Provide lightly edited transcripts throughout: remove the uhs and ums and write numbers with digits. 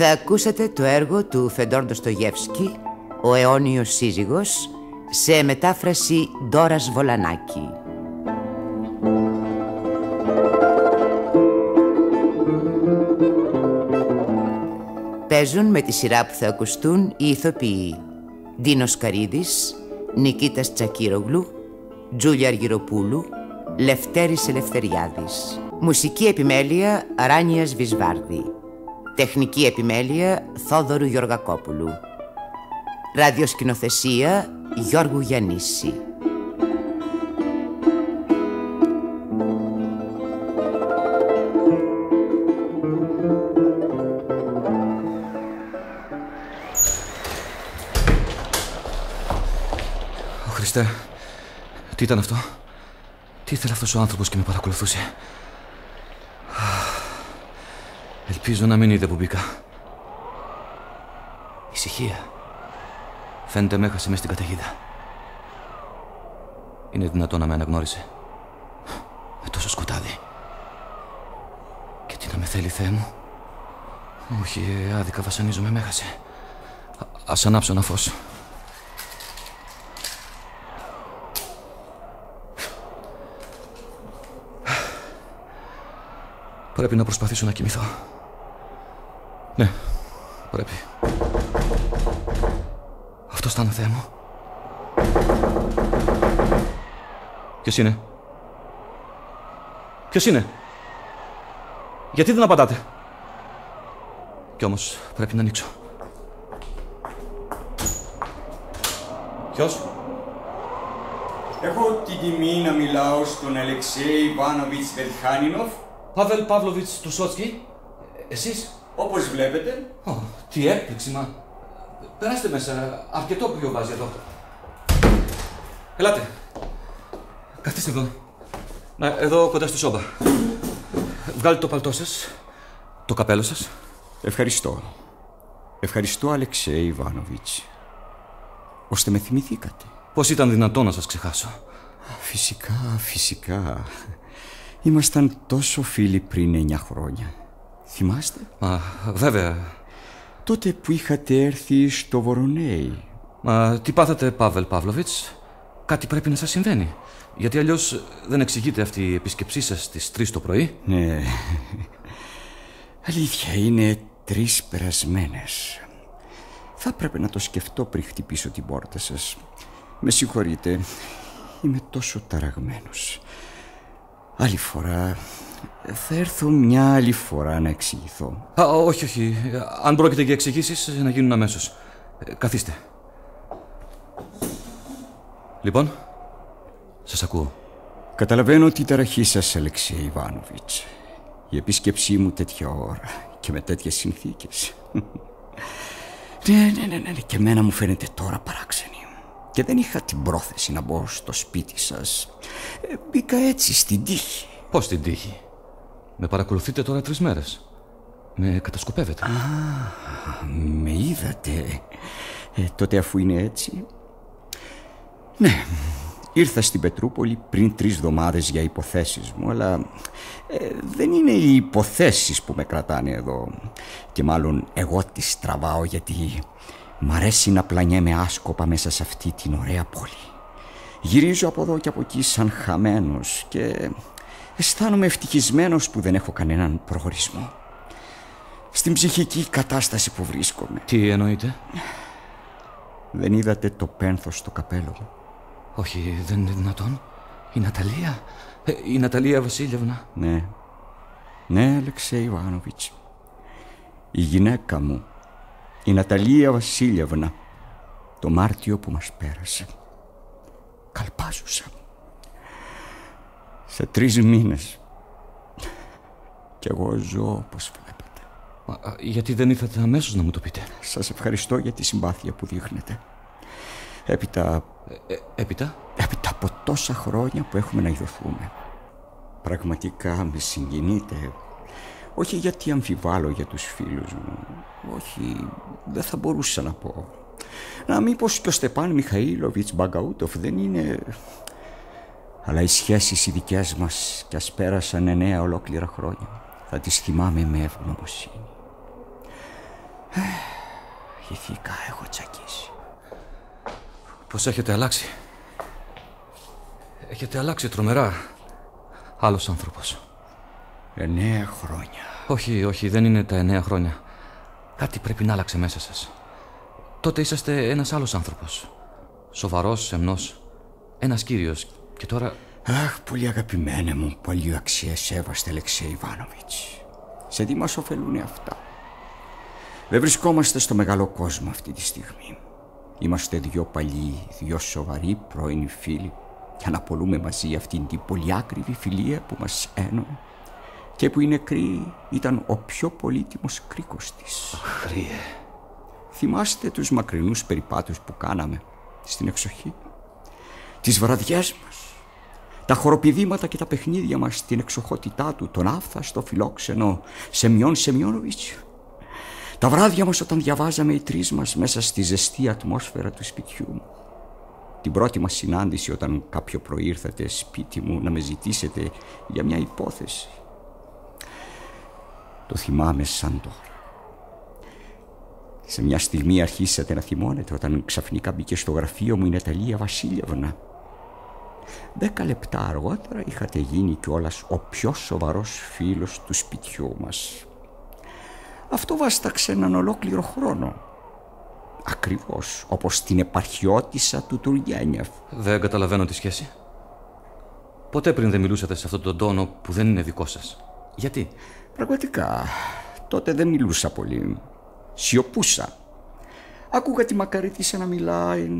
Θα ακούσετε το έργο του Φεντόρ Ντοστογεύσκη, «Ο αιώνιος σύζυγος», σε μετάφραση Ντόρας Βολανάκη. Παίζουν με τη σειρά που θα ακουστούν οι ηθοποιοί Ντίνος Καρίδης, Νικήτας Τσακίρογλου, Τζούλια Αργυροπούλου, Λευτέρης Ελευθεριάδης. Μουσική επιμέλεια Ράνιας Βυσβάρδη. Τεχνική επιμέλεια Θόδωρου Γεωργακόπουλου. Ραδιοσκηνοθεσία Γιώργου Γιαννίση. Χριστέ, τι ήταν αυτό? Τι ήθελε αυτός ο άνθρωπος και με παρακολουθούσε? Ελπίζω να μην είδε που μπήκα. Ησυχία. Φαίνεται με έχασε μες στην καταιγίδα. Είναι δυνατόν να με αναγνώρισε? Με τόσο σκοτάδι. Και τι να με θέλει, Θεέ μου? Όχι, άδικα βασανίζομαι, με έχασε. Ας ανάψω ένα φως. Πρέπει να προσπαθήσω να κοιμηθώ. Ναι, πρέπει. Αυτό ήταν, Θεέ μου. Ποιος είναι? Ποιος είναι? Γιατί δεν απαντάτε? Κι όμως πρέπει να ανοίξω. Ποιος? Έχω την τιμή να μιλάω στον Αλεξέη Ιβάνοβιτς Βελχάνινοφ. Πάβελ Παύλοβιτς Τουσότσκι. Εσείς? Όπως βλέπετε. Τι έκπληξη, μα. Περάστε μέσα. Αρκετό που βάζει εδώ. Ελάτε. Καθίστε εδώ. Να, εδώ κοντά στη σόμπα. Βγάλτε το παλτό σας. Το καπέλο σας. Ευχαριστώ. Ευχαριστώ, Αλεξέη Ιβάνοβιτς. Ώστε με θυμηθήκατε. Πώς ήταν δυνατόν να σας ξεχάσω? Φυσικά. Ήμασταν τόσο φίλοι πριν 9 χρόνια. Θυμάστε? Μα, βέβαια. Τότε που είχατε έρθει στο Βορονέι. Μα, τι πάθατε, Πάβελ Παύλοβιτς? Κάτι πρέπει να σας συμβαίνει. Γιατί αλλιώς δεν εξηγείται αυτή η επίσκεψή σας στις 3 το πρωί. Ναι. Αλήθεια, είναι 3 περασμένες. Θα έπρεπε να το σκεφτώ πριν χτυπήσω την πόρτα σας. Με συγχωρείτε. Είμαι τόσο ταραγμένος. Άλλη φορά. Θα έρθω μια άλλη φορά να εξηγηθώ. Όχι. Αν πρόκειται για εξηγήσεις, να γίνουν αμέσως. Καθίστε. Λοιπόν, σας ακούω. Καταλαβαίνω τη ταραχή σας, Αλεξέη Ιβάνοβιτς. Η επίσκεψή μου τέτοια ώρα και με τέτοιες συνθήκες. Ναι, και εμένα μου φαίνεται τώρα παράξενη. Και δεν είχα την πρόθεση να μπω στο σπίτι σας. Μπήκα έτσι στην τύχη. Πώς στην τύχη? Με παρακολουθείτε τώρα 3 μέρες. Με κατασκοπεύετε. Με είδατε. Τότε αφού είναι έτσι. Ναι, ήρθα στην Πετρούπολη πριν 3 εβδομάδες για υποθέσεις μου. Αλλά δεν είναι οι υποθέσεις που με κρατάνε εδώ. Και μάλλον εγώ τις τραβάω, γιατί μ' αρέσει να πλανιέμαι άσκοπα μέσα σε αυτή την ωραία πόλη. Γυρίζω από εδώ και από εκεί σαν χαμένος και αισθάνομαι ευτυχισμένος που δεν έχω κανέναν προορισμό στην ψυχική κατάσταση που βρίσκομαι. Τι εννοείτε? Δεν είδατε το πένθος στο καπέλο μου? Όχι, δεν είναι δυνατόν. Η Ναταλία. Η Ναταλία Βασίλειευνα. Ναι, Αλεξέη Ιβάνοβιτς. Η γυναίκα μου, η Ναταλία Βασίλειευνα, το Μάρτιο που μας πέρασε. Καλπάζουσα. Σε 3 μήνες. Κι εγώ ζω, όπως βλέπετε. Γιατί δεν ήρθατε αμέσως να μου το πείτε? Σας ευχαριστώ για τη συμπάθεια που δείχνετε. Έπειτα από τόσα χρόνια που έχουμε να ειδωθούμε. Πραγματικά με συγκινείτε. Όχι γιατί αμφιβάλλω για τους φίλους μου. Όχι, δεν θα μπορούσα να πω. Μήπως και ο Στεπάν Μιχαήλοβιτς Μπαγκαούτοφ δεν είναι... Αλλά οι σχέσεις οι δικές μας, κι ας πέρασαν 9 ολόκληρα χρόνια, θα τις θυμάμαι με ευγνωμοσύνη. ηθικά έχω τσακίσει. Πώς έχετε αλλάξει. Έχετε αλλάξει τρομερά. Άλλος άνθρωπος. 9 χρόνια. Όχι, δεν είναι τα 9 χρόνια. Κάτι πρέπει να άλλαξε μέσα σας. Τότε είσαστε ένας άλλος άνθρωπος. Σοβαρός, σεμνός. Ένας κύριος. Και τώρα... Αχ, πολύ αγαπημένε μου, πολύ αξιεσέβαστε Αλεξέη Ιβάνοβιτς. Σε τι μας ωφελούν αυτά. Δεν βρισκόμαστε στο μεγάλο κόσμο αυτή τη στιγμή. Είμαστε δυο παλιοί, δυο σοβαροί πρώην φίλοι και αναπολούμε μαζί αυτήν την πολυάκριβη φιλία που μας ένωνε και που η νεκρή ήταν ο πιο πολύτιμος κρίκος της. Αχρίε. Θυμάστε τους μακρινούς περιπάτους που κάναμε στην εξοχή, τις βραδιές μας, τα χοροπηδήματα και τα παιχνίδια μας στην εξοχότητά του, τον άφθαστο φιλόξενο Σεμιών Σεμιόνοβιτς. Τα βράδια μας όταν διαβάζαμε οι τρεις μας μέσα στη ζεστή ατμόσφαιρα του σπιτιού μου. Την πρώτη μας συνάντηση όταν κάποιο πρωί ήρθατε σπίτι μου να με ζητήσετε για μια υπόθεση. Το θυμάμαι σαν τώρα. Σε μια στιγμή αρχίσατε να θυμώνετε όταν ξαφνικά μπήκε στο γραφείο μου η Ναταλία Βασίλειευνα. 10 λεπτά αργότερα είχατε γίνει κιόλας ο πιο σοβαρός φίλος του σπιτιού μας. Αυτό βάσταξε έναν ολόκληρο χρόνο. Ακριβώς όπως την επαρχιώτισσα του Τουργένιεφ. Δεν καταλαβαίνω τη σχέση. Ποτέ πριν δεν μιλούσατε σε αυτόν τον τόνο που δεν είναι δικό σας. Γιατί? Πραγματικά, τότε δεν μιλούσα πολύ. Σιωπούσα. Άκουγα τη Μακαρίτισσα να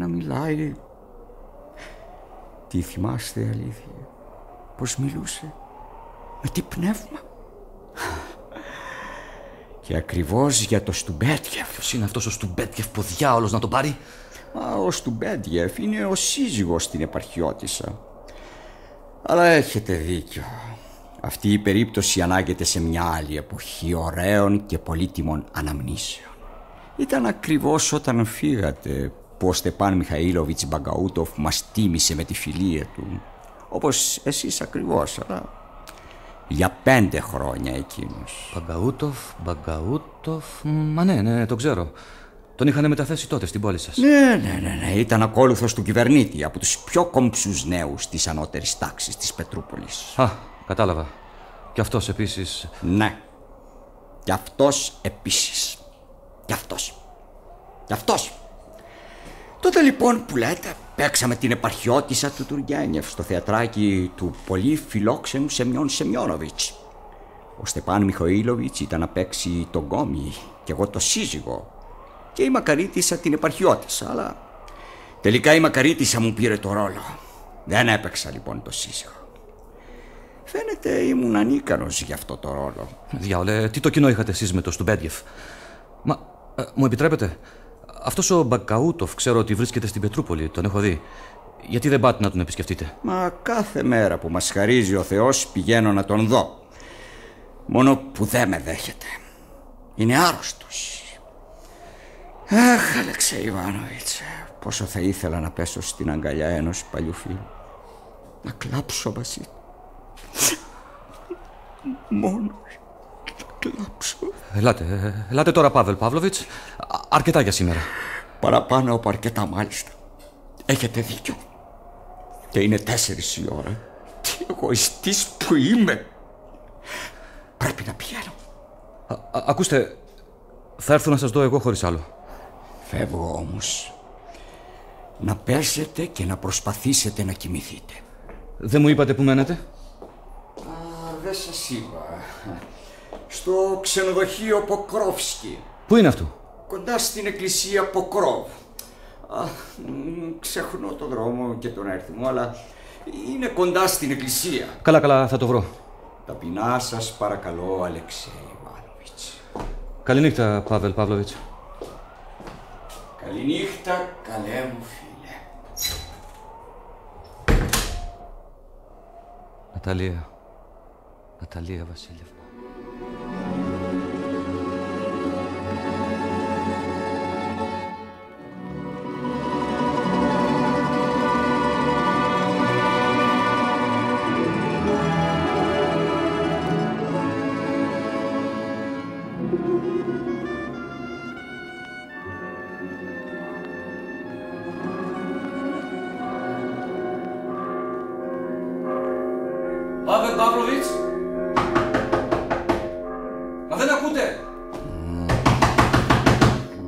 μιλάει. Τι θυμάστε αλήθεια? Πώς μιλούσε? Με τι πνεύμα? Και ακριβώς για το Στουμπέτιεφ. Ποιος είναι αυτός ο Στουμπέτιεφ που διάολος να τον πάρει? Ο Στουμπέτιεφ είναι ο σύζυγος στην επαρχιώτισσα. Αλλά έχετε δίκιο. Αυτή η περίπτωση ανάγεται σε μια άλλη εποχή ωραίων και πολύτιμων αναμνήσεων. Ήταν ακριβώς όταν φύγατε που ο Στεπάν Μιχαήλοβιτς Μπαγκαούτοφ μας τίμησε με τη φιλία του. Όπως εσείς ακριβώς, αλλά για 5 χρόνια εκείνος. Μπαγκαούτοφ, μα ναι, το ξέρω. Τον είχαν μεταθέσει τότε στην πόλη σας. Ναι, ήταν ακόλουθος του κυβερνήτη, από τους πιο κομψούς νέους της ανώτερης τάξης της Πετρούπολης. Κατάλαβα. Και αυτός επίσης... Ναι, και αυτός επίσης. Και αυτός. Τότε λοιπόν που λέτε, παίξαμε την επαρχιώτισσα του Τουργένιεφ στο θεατράκι του πολύ φιλόξενου Σεμιών Σεμιόνοβιτς. Ο Στεπάν Μιχαήλοβιτς ήταν να παίξει τον Γκόμι και εγώ το σύζυγο και η Μακαρίτισσα την επαρχιώτισσα, αλλά τελικά η Μακαρίτισσα μου πήρε το ρόλο. Δεν έπαιξα λοιπόν το σύζυγο. Φαίνεται ήμουν ανίκανος για αυτό το ρόλο. Διάολε, τι το κοινό είχατε εσείς με το Στουμπέτιεφ? Μα, μου επιτρέπετε? Αυτός ο Μπαγκαούτοφ ξέρω ότι βρίσκεται στην Πετρούπολη, τον έχω δει. Γιατί δεν πάτε να τον επισκεφτείτε? Μα κάθε μέρα που μας χαρίζει ο Θεός πηγαίνω να τον δω. Μόνο που δεν με δέχεται. Είναι άρρωστος. Αχ, Αλεξέη Ιβάνοβιτς, πόσο θα ήθελα να πέσω στην αγκαλιά ενός παλιού φίλου. Να κλάψω μαζί του. Μόνο να κλάψω. Ελάτε τώρα, Πάβελ Παύλοβιτς. Αρκετά για σήμερα. Παραπάνω από αρκετά μάλιστα. Έχετε δίκιο. Και είναι 4 η ώρα. Τι εγωιστής που είμαι. Πρέπει να πηγαίνω. Ακούστε, θα έρθω να σας δω εγώ χωρίς άλλο. Φεύγω όμως. Να πέσετε και να προσπαθήσετε να κοιμηθείτε. Δεν μου είπατε που μένετε? Δεν σας είπα. Στο ξενοδοχείο Ποκρόφσκι. Πού είναι αυτό? Κοντά στην εκκλησία Ποκρόβ. Ξεχνώ τον δρόμο και τον αριθμό, αλλά είναι κοντά στην εκκλησία. Καλά, θα το βρω. Ταπεινά σας παρακαλώ, Αλεξέη Ιβάνοβιτς. Καληνύχτα, Πάβελ Παύλοβιτς. Καληνύχτα, καλέ μου φίλε. Ναταλία Βασίλειευνα. Πάβελ Παύλοβιτς. Μα δεν ακούτε?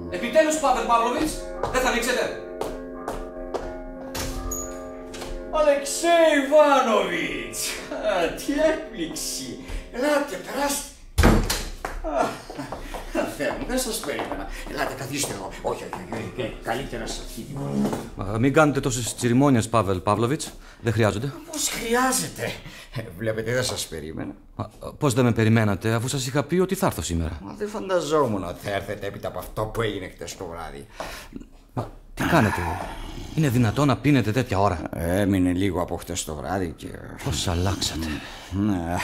Επιτέλους, Πάβελ Παύλοβιτς, δεν θα ανοίξετε? Αλεξέη Ιβάνοβιτς, τι έκπληξη. Ελάτε, περάστε. Θεέ μου, δεν σας περίμενα. Ελάτε, καθίστε εδώ. Όχι, καλύτερα σε αυτή την. Μην κάνετε τόσες τσιριμόνιες, Πάβελ Παύλοβιτς. Δεν χρειάζονται. Πώς χρειάζεται? Βλέπετε, δεν σας περίμενα. Πώς δεν με περιμένατε, αφού σας είχα πει ότι θα έρθω σήμερα? Μα δεν φανταζόμουν ότι θα έρθετε έπειτα από αυτό που έγινε χτες το βράδυ. Τι κάνετε? Είναι δυνατόν να πίνετε τέτοια ώρα? Έμεινε λίγο από χτες το βράδυ και... Πώς αλλάξατε. Ναι,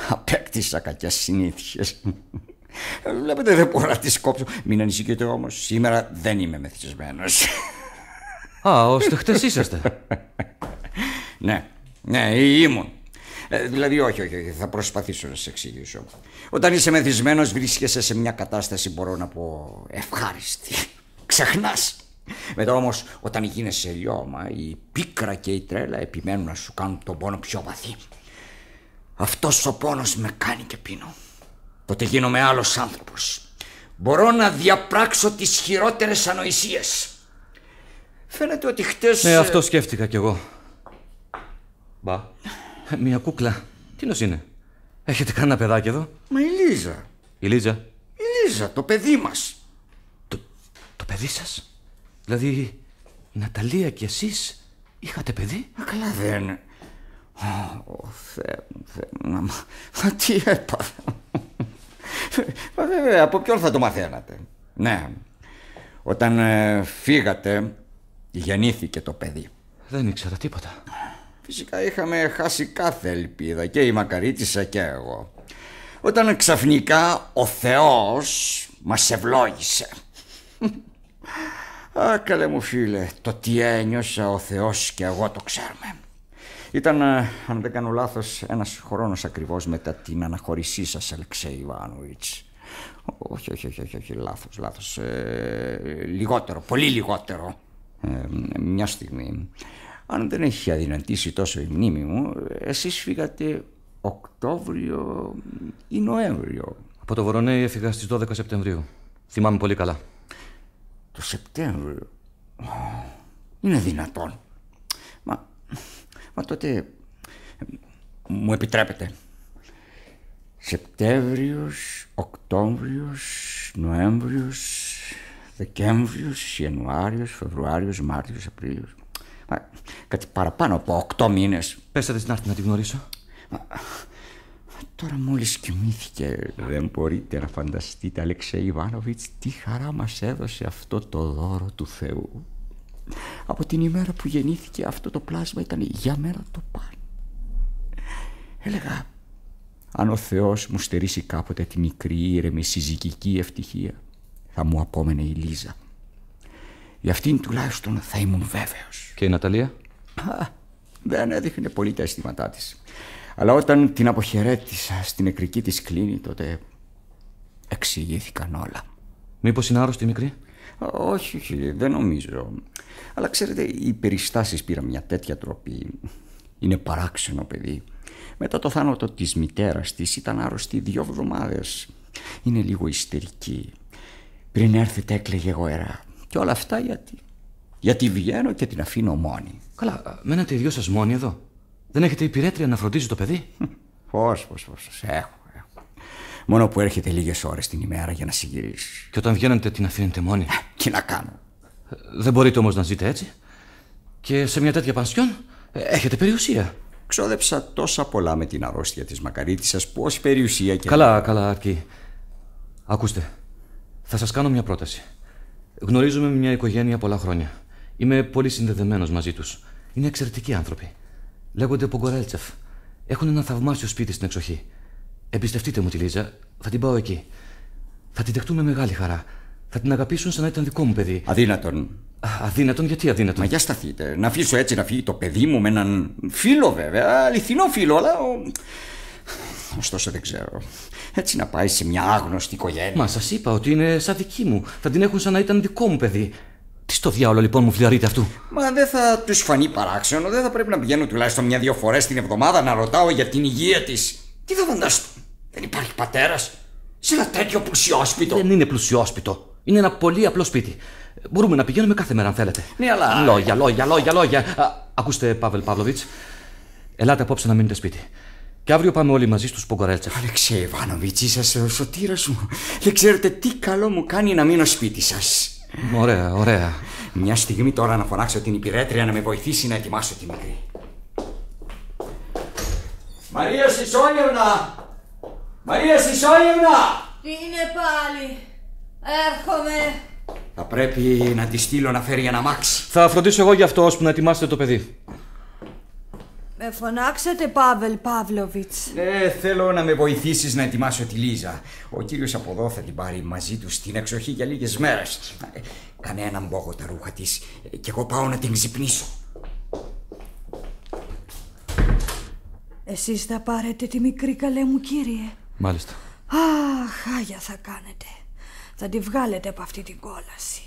απέκτησα κακές συνήθειες. Βλέπετε, δεν μπορώ να τις κόψω. Μην ανησυχείτε όμως, σήμερα δεν είμαι μεθυσμένος. Ώστε χτες είσαστε. Ναι, ήμουν. Δηλαδή όχι, θα προσπαθήσω να σε εξηγήσω. Όταν είσαι μεθυσμένος βρίσκεσαι σε μια κατάσταση, μπορώ να πω, ευχάριστη. Ξεχνάς. Μετά όμως όταν γίνεσαι λιώμα, η πίκρα και η τρέλα επιμένουν να σου κάνουν τον πόνο πιο βαθύ. Αυτός ο πόνος με κάνει και πίνω. Τότε γίνομαι άλλος άνθρωπος. Μπορώ να διαπράξω τις χειρότερες ανοησίες. Φαίνεται ότι χτες... Αυτό σκέφτηκα κι εγώ. Μπα, μια κούκλα. Τι νος είναι? Έχετε κανένα παιδάκι εδώ? Μα η Λίζα. Η Λίζα? Η Λίζα, το παιδί μας. Το παιδί σας? Δηλαδή η Ναταλία και εσείς είχατε παιδί? Καλά δεν... Θεέ μου, μα τι έπαθα. Μα βέβαια, από ποιον θα το μαθαίνατε? Ναι, όταν φύγατε γεννήθηκε το παιδί. Δεν ήξερα τίποτα. Φυσικά είχαμε χάσει κάθε ελπίδα, και η Μακαρίτισσα και εγώ. Όταν ξαφνικά ο Θεός μας ευλόγησε. Καλέ μου φίλε, το τι ένιωσα ο Θεός και εγώ το ξέρουμε. Ήταν, αν δεν κάνω λάθος, ένας χρόνος ακριβώς μετά την αναχώρησή σας, Αλεξέη Ιβάνοβιτς. Όχι, λάθος. Λιγότερο, πολύ λιγότερο. Μια στιγμή, αν δεν έχει αδυνατήσει τόσο η μνήμη μου, εσείς φύγατε Οκτώβριο ή Νοέμβριο. Από το Βορονέι έφυγα στις 12 Σεπτεμβρίου. Θυμάμαι πολύ καλά. Το Σεπτέμβριο? Είναι δυνατόν? Μα τότε μου επιτρέπετε. Σεπτέμβριος, Οκτώβριος, Νοέμβριος, Δεκέμβριος, Ιανουάριος, Φεβρουάριος, Μάρτιος, Απρίλιος. Κάτι παραπάνω από 8 μήνες. Πέσατε στην άρτη να τη γνωρίσω. Τώρα μόλις κοιμήθηκε. Δεν μπορείτε να φανταστείτε, Αλεξέη Ιβάνοβιτς, τι χαρά μας έδωσε αυτό το δώρο του Θεού. Από την ημέρα που γεννήθηκε αυτό το πλάσμα ήταν για μένα το παν. Έλεγα, αν ο Θεός μου στερήσει κάποτε τη μικρή ήρεμη συζυγική ευτυχία, θα μου απόμενε η Λίζα. Για αυτήν τουλάχιστον θα ήμουν βέβαιος. Και η Ναταλία? Δεν έδειχνε πολύ τα αισθήματά της. Αλλά όταν την αποχαιρέτησα στην νεκρική της κλίνη, τότε εξηγήθηκαν όλα. Μήπως είναι άρρωστη η μικρή? Όχι, δεν νομίζω. Αλλά ξέρετε, οι περιστάσεις πήραν μια τέτοια τροπή. Είναι παράξενο παιδί. Μετά το θάνατο της μητέρας της ήταν άρρωστη 2 εβδομάδες. Είναι λίγο ιστερική. Πριν έρθετε έκλαιγε γοερά. Και όλα αυτά γιατί βγαίνω και την αφήνω μόνη. Καλά, μένετε οι δυο σας μόνοι εδώ? Δεν έχετε υπηρέτρια να φροντίζει το παιδί? Πώς, έχω. Μόνο που έρχεται λίγες ώρες την ημέρα για να συγκυρίσει. Και όταν βγαίνετε την αφήνετε μόνη? Τι να κάνω. Δεν μπορείτε όμως να ζείτε έτσι? Και σε μια τέτοια πανσιόν έχετε περιουσία. Ξόδεψα τόσα πολλά με την αρρώστια της Μακαρίτισσας που ως περιουσία και... Καλά, αρκεί. Ακούστε, θα σας κάνω μια πρόταση. Γνωρίζουμε μια οικογένεια πολλά χρόνια. Είμαι πολύ συνδεδεμένος μαζί τους. Είναι εξαιρετικοί άνθρωποι. Λέγονται Πογκορέλτσεφ. Έχουν ένα θαυμάσιο σπίτι στην εξοχή. Εμπιστευτείτε μου τη Λίζα, θα την πάω εκεί. Θα την δεχτούν με μεγάλη χαρά. Θα την αγαπήσουν σαν να ήταν δικό μου παιδί. Αδύνατον. Αδύνατον, γιατί αδύνατον? Μα για σταθείτε. Να αφήσω έτσι να φύγει το παιδί μου με έναν φίλο, βέβαια. Αληθινό φίλο, αλλά. Ωστόσο δεν ξέρω. Έτσι να πάει σε μια άγνωστη οικογένεια. Μα σας είπα ότι είναι σαν δική μου. Θα την έχουν σαν να ήταν δικό μου παιδί. Τι στο διάολο λοιπόν μου φλιαρείτε αυτού? Μα δεν θα τους φανεί παράξενο? Δεν θα πρέπει να πηγαίνω τουλάχιστον 1-2 φορές την εβδομάδα να ρωτάω για την υγεία της? Τι θα φανταστούν? Δεν υπάρχει πατέρας σε ένα τέτοιο πλουσιόσπιτο? Δεν είναι πλουσιόσπιτο. Είναι ένα πολύ απλό σπίτι. Μπορούμε να πηγαίνουμε κάθε μέρα αν θέλετε. Ναι, αλλά... Λόγια. Ακούστε, Παύλ Παύλοβιτς. Ελάτε απόψε να μείνετε σπίτι. Και αύριο πάμε όλοι μαζί στους Πογκορέλτσεφ. Αλεξέη Ιβάνοβιτς, είσαστε ο σωτήρας μου. Δεν ξέρετε τι καλό μου κάνει να μείνω σπίτι σας. Ωραία. Μια στιγμή τώρα να φωνάξω την υπηρέτρια να με βοηθήσει να ετοιμάσω τη μικρή. Μαρία Σισόγευνα! Μαρία Σισόγευνα! Τι είναι πάλι? Έρχομαι. Θα πρέπει να τη στείλω να φέρει ένα αμάξι. Θα φροντίσω εγώ γι' αυτό ώσπου να ετοιμάσετε το παιδί. Με φωνάξατε, Παύλ Παύλοβιτς? Θέλω να με βοηθήσεις να ετοιμάσω τη Λίζα. Ο κύριος από εδώ θα την πάρει μαζί του στην εξοχή για λίγες μέρες. Κάνε έναν μπόγο τα ρούχα της και εγώ πάω να την ξυπνήσω. Εσείς θα πάρετε τη μικρή, καλέ μου κύριε? Μάλιστα. Χάγια θα κάνετε. Θα τη βγάλετε από αυτή την κόλαση.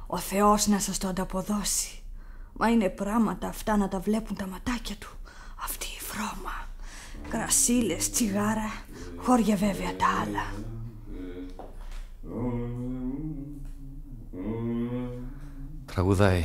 Ο Θεός να σας το ανταποδώσει. Μα είναι πράγματα αυτά να τα βλέπουν τα ματάκια του. Αυτή η βρώμα. Κρασίλες, τσιγάρα. Χώρια βέβαια τα άλλα. Τραγουδάει.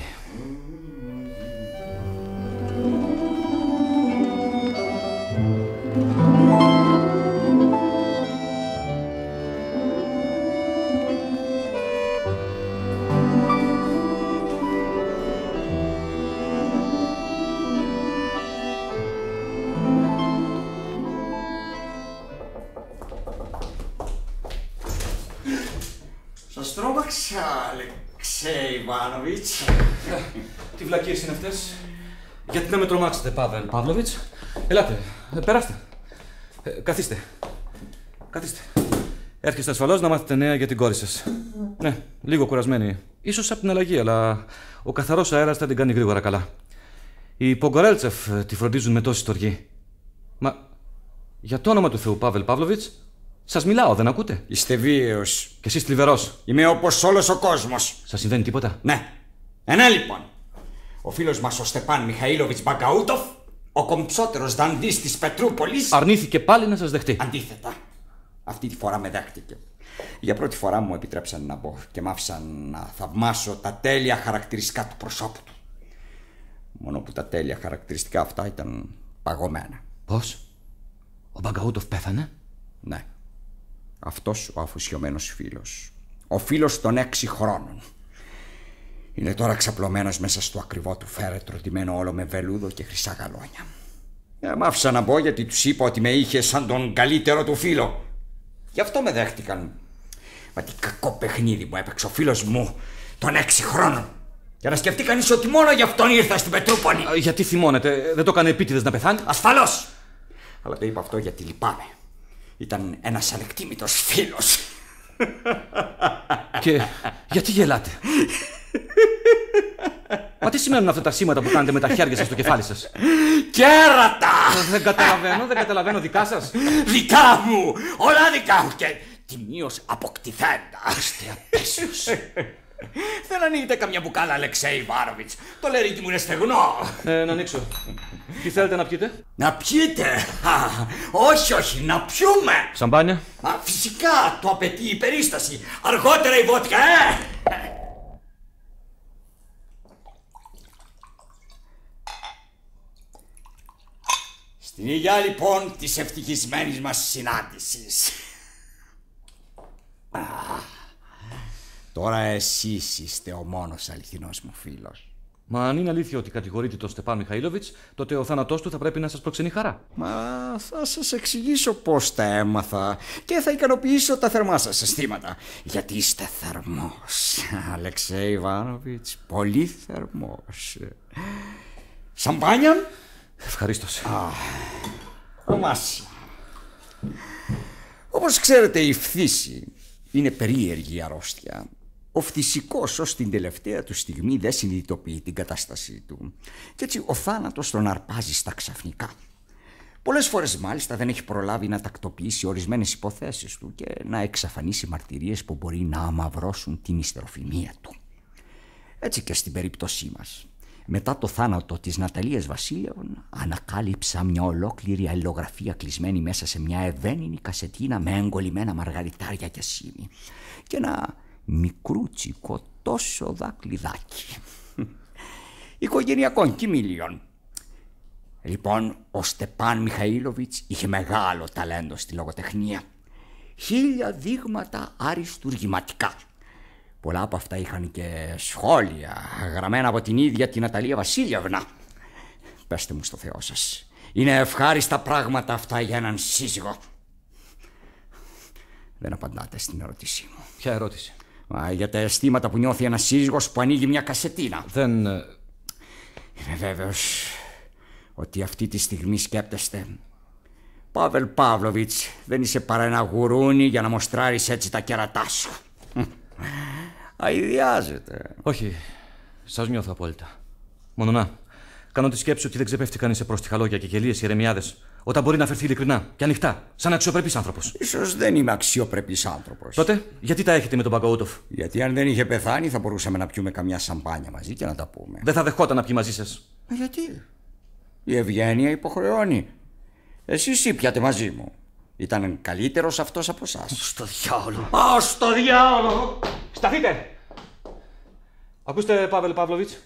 Σας τρόμαξα, Αλεξέη Ιβάνοβιτς. Τι βλακίες είναι αυτές? Γιατί να με τρομάξετε, Παύλ Παύλοβιτς? Ελάτε, περάστε. Καθίστε. Έρχεστε ασφαλώς να μάθετε νέα για την κόρη σας. Ναι, λίγο κουρασμένη. Ίσως από την αλλαγή, αλλά ο καθαρός αέρας θα την κάνει γρήγορα καλά. Οι Πογκορέλτσεφ τη φροντίζουν με τόση στοργή. Μα για το όνομα του Θεού, Παύλ Παύλοβιτς, σας μιλάω, δεν ακούτε? Είστε βίαιος. Και εσείς θλιβερός. Είμαι όπως όλος ο κόσμος. Σας συμβαίνει τίποτα? Ναι. Λοιπόν. Ο φίλος μας ο Στεπάν Μιχαήλοβιτς Μπαγκαούτοφ, ο κομψότερος δαντής της Πετρούπολης, αρνήθηκε πάλι να σας δεχτεί. Αντίθετα, αυτή τη φορά με δέχτηκε. Για πρώτη φορά μου επιτρέψαν να μπω και μ' άφησαν να θαυμάσω τα τέλεια χαρακτηριστικά του προσώπου του. Μόνο που τα τέλεια χαρακτηριστικά αυτά ήταν παγωμένα. Πώς? Ο Μπαγκαούτοφ πέθανε? Ναι. Αυτός ο αφοσιωμένος φίλος. Ο φίλος των 6 χρόνων. Είναι τώρα ξαπλωμένος μέσα στο ακριβό του φέρετρο, ντυμένο όλο με βελούδο και χρυσά γαλόνια. Μ' άφησα να μπω γιατί τους είπα ότι με είχε σαν τον καλύτερο του φίλο. Γι' αυτό με δέχτηκαν. Μα τι κακό παιχνίδι μου έπαιξε ο φίλος μου των 6 χρόνων. Για να σκεφτεί κανείς ότι μόνο γι' αυτόν ήρθα στην Πετρούπολη. Γιατί θυμώνετε? Δεν το έκανε επίτηδες να πεθάνει? Ασφαλώς. Αλλά το είπα αυτό γιατί λυπάμαι. Ήταν ένας ανεκτήμητος φίλος. Και γιατί γελάτε? Μα τι σημαίνουν αυτά τα σήματα που κάνετε με τα χέρια σας στο κεφάλι σας? Κέρατα! Δεν καταλαβαίνω δικά σας. Δικά μου! Όλα δικά μου και τιμίως αποκτηθέντα. Είστε απέσιος. Δεν ανοίγετε καμιά μπουκάλα, Αλεξέη Ιβάνοβιτς. Το λερίκι μου είναι στεγνό. Να ανοίξω. Τι θέλετε να πιείτε? Να πιείτε? Όχι, να πιούμε. Σαμπάνια? Φυσικά, το απαιτεί η περίσταση. Αργότερα η βότκα, Στην υγειά λοιπόν της ευτυχισμένης μας συνάντησης. Τώρα εσείς είστε ο μόνος αληθινός μου φίλος. Μα αν είναι αλήθεια ότι κατηγορείτε τον Στεπάν Μιχαήλοβιτς, τότε ο θάνατός του θα πρέπει να σας προξενεί χαρά. Μα θα σας εξηγήσω πώς τα έμαθα και θα ικανοποιήσω τα θερμά σας αισθήματα. Γιατί είστε θερμός, Αλεξέη Ιβάνοβιτς, πολύ θερμός. Σαμπάνια? Ευχαρίστως. Αμάσι. Όπως ξέρετε, η φθήση είναι περίεργη αρρώστια. Ο φθησικός ως την τελευταία του στιγμή δεν συνειδητοποιεί την κατάστασή του. Και έτσι ο θάνατος τον αρπάζει στα ξαφνικά. Πολλές φορές μάλιστα δεν έχει προλάβει να τακτοποιήσει ορισμένες υποθέσεις του και να εξαφανίσει μαρτυρίες που μπορεί να αμαυρώσουν την ιστεροφημία του. Έτσι και στην περίπτωσή μας. Μετά το θάνατο της Ναταλίας Βασίλειων ανακάλυψα μια ολόκληρη αλληλογραφία κλεισμένη μέσα σε μια ευαίνινη κασετίνα με εγκολλημένα μαργαριτάρια και σίμι και ένα μικρούτσικο τόσο δάκλειδάκι. Οικογενειακών κοιμήλιων. Λοιπόν, ο Στεπάν Μιχαήλοβιτς είχε μεγάλο ταλέντο στη λογοτεχνία. 1000 δείγματα αριστουργηματικά. Πολλά από αυτά είχαν και σχόλια γραμμένα από την ίδια την Ναταλία Βασίλειευνα. Πέστε μου στο Θεό σας, είναι ευχάριστα πράγματα αυτά για έναν σύζυγο? Δεν απαντάτε στην ερώτησή μου. Ποια ερώτηση? Για τα αισθήματα που νιώθει ένας σύζυγος που ανοίγει μια κασετίνα. Δεν... Είμαι βέβαιος ότι αυτή τη στιγμή σκέπτεστε: Πάβελ Παύλοβιτς, δεν είσαι παρά ένα γουρούνι για να μοστράρεις έτσι τα κέρατά σου. Αηδιάζεται. Όχι, σας νιώθω απόλυτα. Μόνο να κάνω τη σκέψη ότι δεν ξεπέφτει κανείς σε πρόστιχα λόγια και γελίες ηρεμιάδες, όταν μπορεί να φερθεί ειλικρινά και ανοιχτά, σαν αξιοπρεπής άνθρωπος. Ίσως δεν είμαι αξιοπρεπής άνθρωπος. Τότε, γιατί τα έχετε με τον Μπαγκαούτοφ? Γιατί αν δεν είχε πεθάνει, θα μπορούσαμε να πιούμε καμιά σαμπάνια μαζί και να τα πούμε. Δεν θα δεχόταν να πιει μαζί σας. Γιατί? Η ευγένεια υποχρεώνει. Εσείς ήπιατε μαζί μου. Ήταν καλύτερος αυτός από εσάς. Στο διάολο. Πάω στο διάολο! Σταθείτε! Ακούστε, Πάβελ Παύλοβιτς.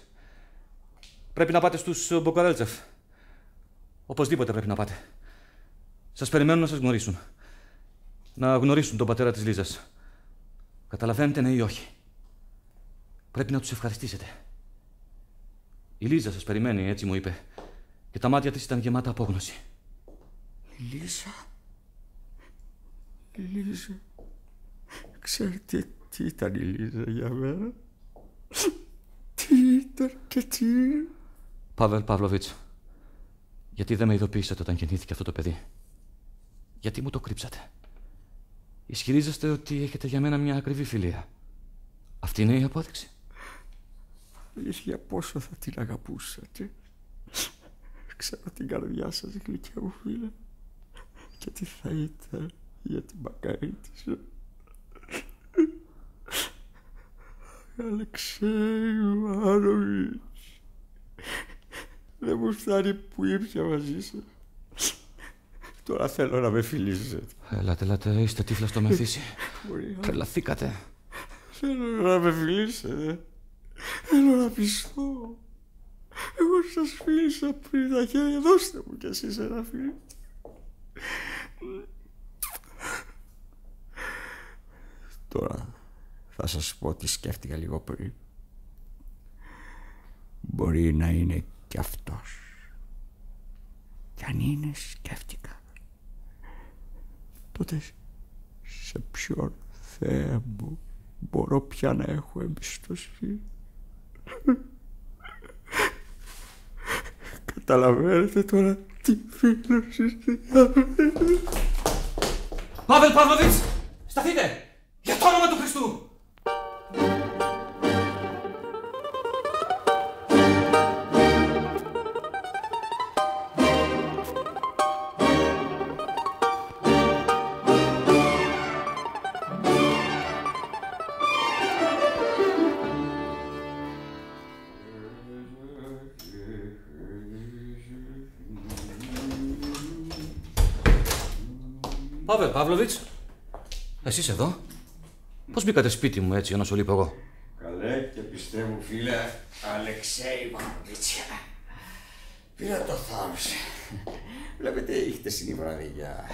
Πρέπει να πάτε στους Μποκορέλτσεφ. Οπωσδήποτε πρέπει να πάτε. Σας περιμένουν να σας γνωρίσουν. Να γνωρίσουν τον πατέρα της Λίζας. Καταλαβαίνετε, ναι ή όχι? Πρέπει να τους ευχαριστήσετε. Η Λίζα σας περιμένει, έτσι μου είπε. Και τα μάτια της ήταν γεμάτα απόγνωση. Λίζα. Λίζα. Ξέρετε τι ήταν η Λίζα για μένα? Τι ήταν και τι? Πάβελ Παύλοβιτς, γιατί δεν με ειδοποιήσατε όταν γεννήθηκε αυτό το παιδί? Γιατί μου το κρύψατε? Ισχυρίζεστε ότι έχετε για μένα μια ακριβή φιλία. Αυτή είναι η απόδειξη? Αλήθεια, πόσο θα την αγαπούσατε. Ξέρω την καρδιά σας, γλυκιά μου φίλε. Και τι θα ήταν για την Μακαρίτισσα. Αλεξέη Μάροβιτς, δεν μου φτάνει που ήρθα μαζί σας. Τώρα θέλω να με φιλήσετε. Ελάτε, είστε τύφλα στο μεθύσι. Τρελαθήκατε. Θέλω να με φιλήσετε. Θέλω να πιστώ. Εγώ σας φίλησα πριν τα χέρια. Δώστε μου κι εσείς ένα φίλο. Τώρα θα σας πω τι σκέφτηκα λίγο πριν. Μπορεί να είναι κι αυτός. Κι αν είναι, σκέφτηκα, τότε σε ποιον Θεέ μου μπορώ πια να έχω εμπιστοσύνη? Καταλαβαίνετε τώρα τι φίλος είστε? Πάβελ Παύλοβιτς, σταθείτε! Για το όνομα του Χριστού! Πάβελ Παύλοβιτς, εσείς εδώ? Πώς μπήκατε σπίτι μου έτσι, ενώ σου λείπω εγώ? Καλέ και πιστεύω, φίλε Αλεξέη Μάροβιτς. Πήρα το θάρρος. Βλέπετε, η χτεσινή βραδιά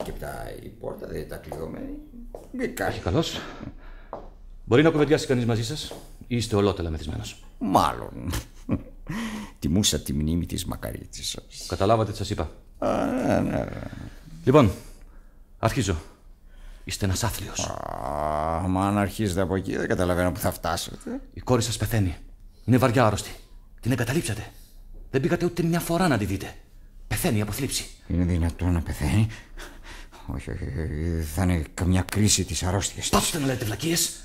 και μετά η πόρτα δεν ήταν κλειδωμένη. Μπήκα. Έχει καλώς. Μπορεί να κουβεντιάσει κανείς μαζί σας ή είστε ολότελα μεθυσμένος? Μάλλον. Τιμούσα τη μνήμη της Μακαρίτσισσας. Καταλάβατε τι σας είπα? Ναι. Λοιπόν, αρχίζω. Είστε ένας άθλιος. Μα αν αρχίζετε από εκεί δεν καταλαβαίνω που θα φτάσετε. Η κόρη σας πεθαίνει. Είναι βαριά άρρωστη. Την εγκαταλείψατε. Δεν πήγατε ούτε μια φορά να τη δείτε. Πεθαίνει από θλίψη. Είναι δυνατόν να πεθαίνει? Όχι, θα είναι καμιά κρίση της αρρώστιας της. Πάψτε να λέτε βλακίες.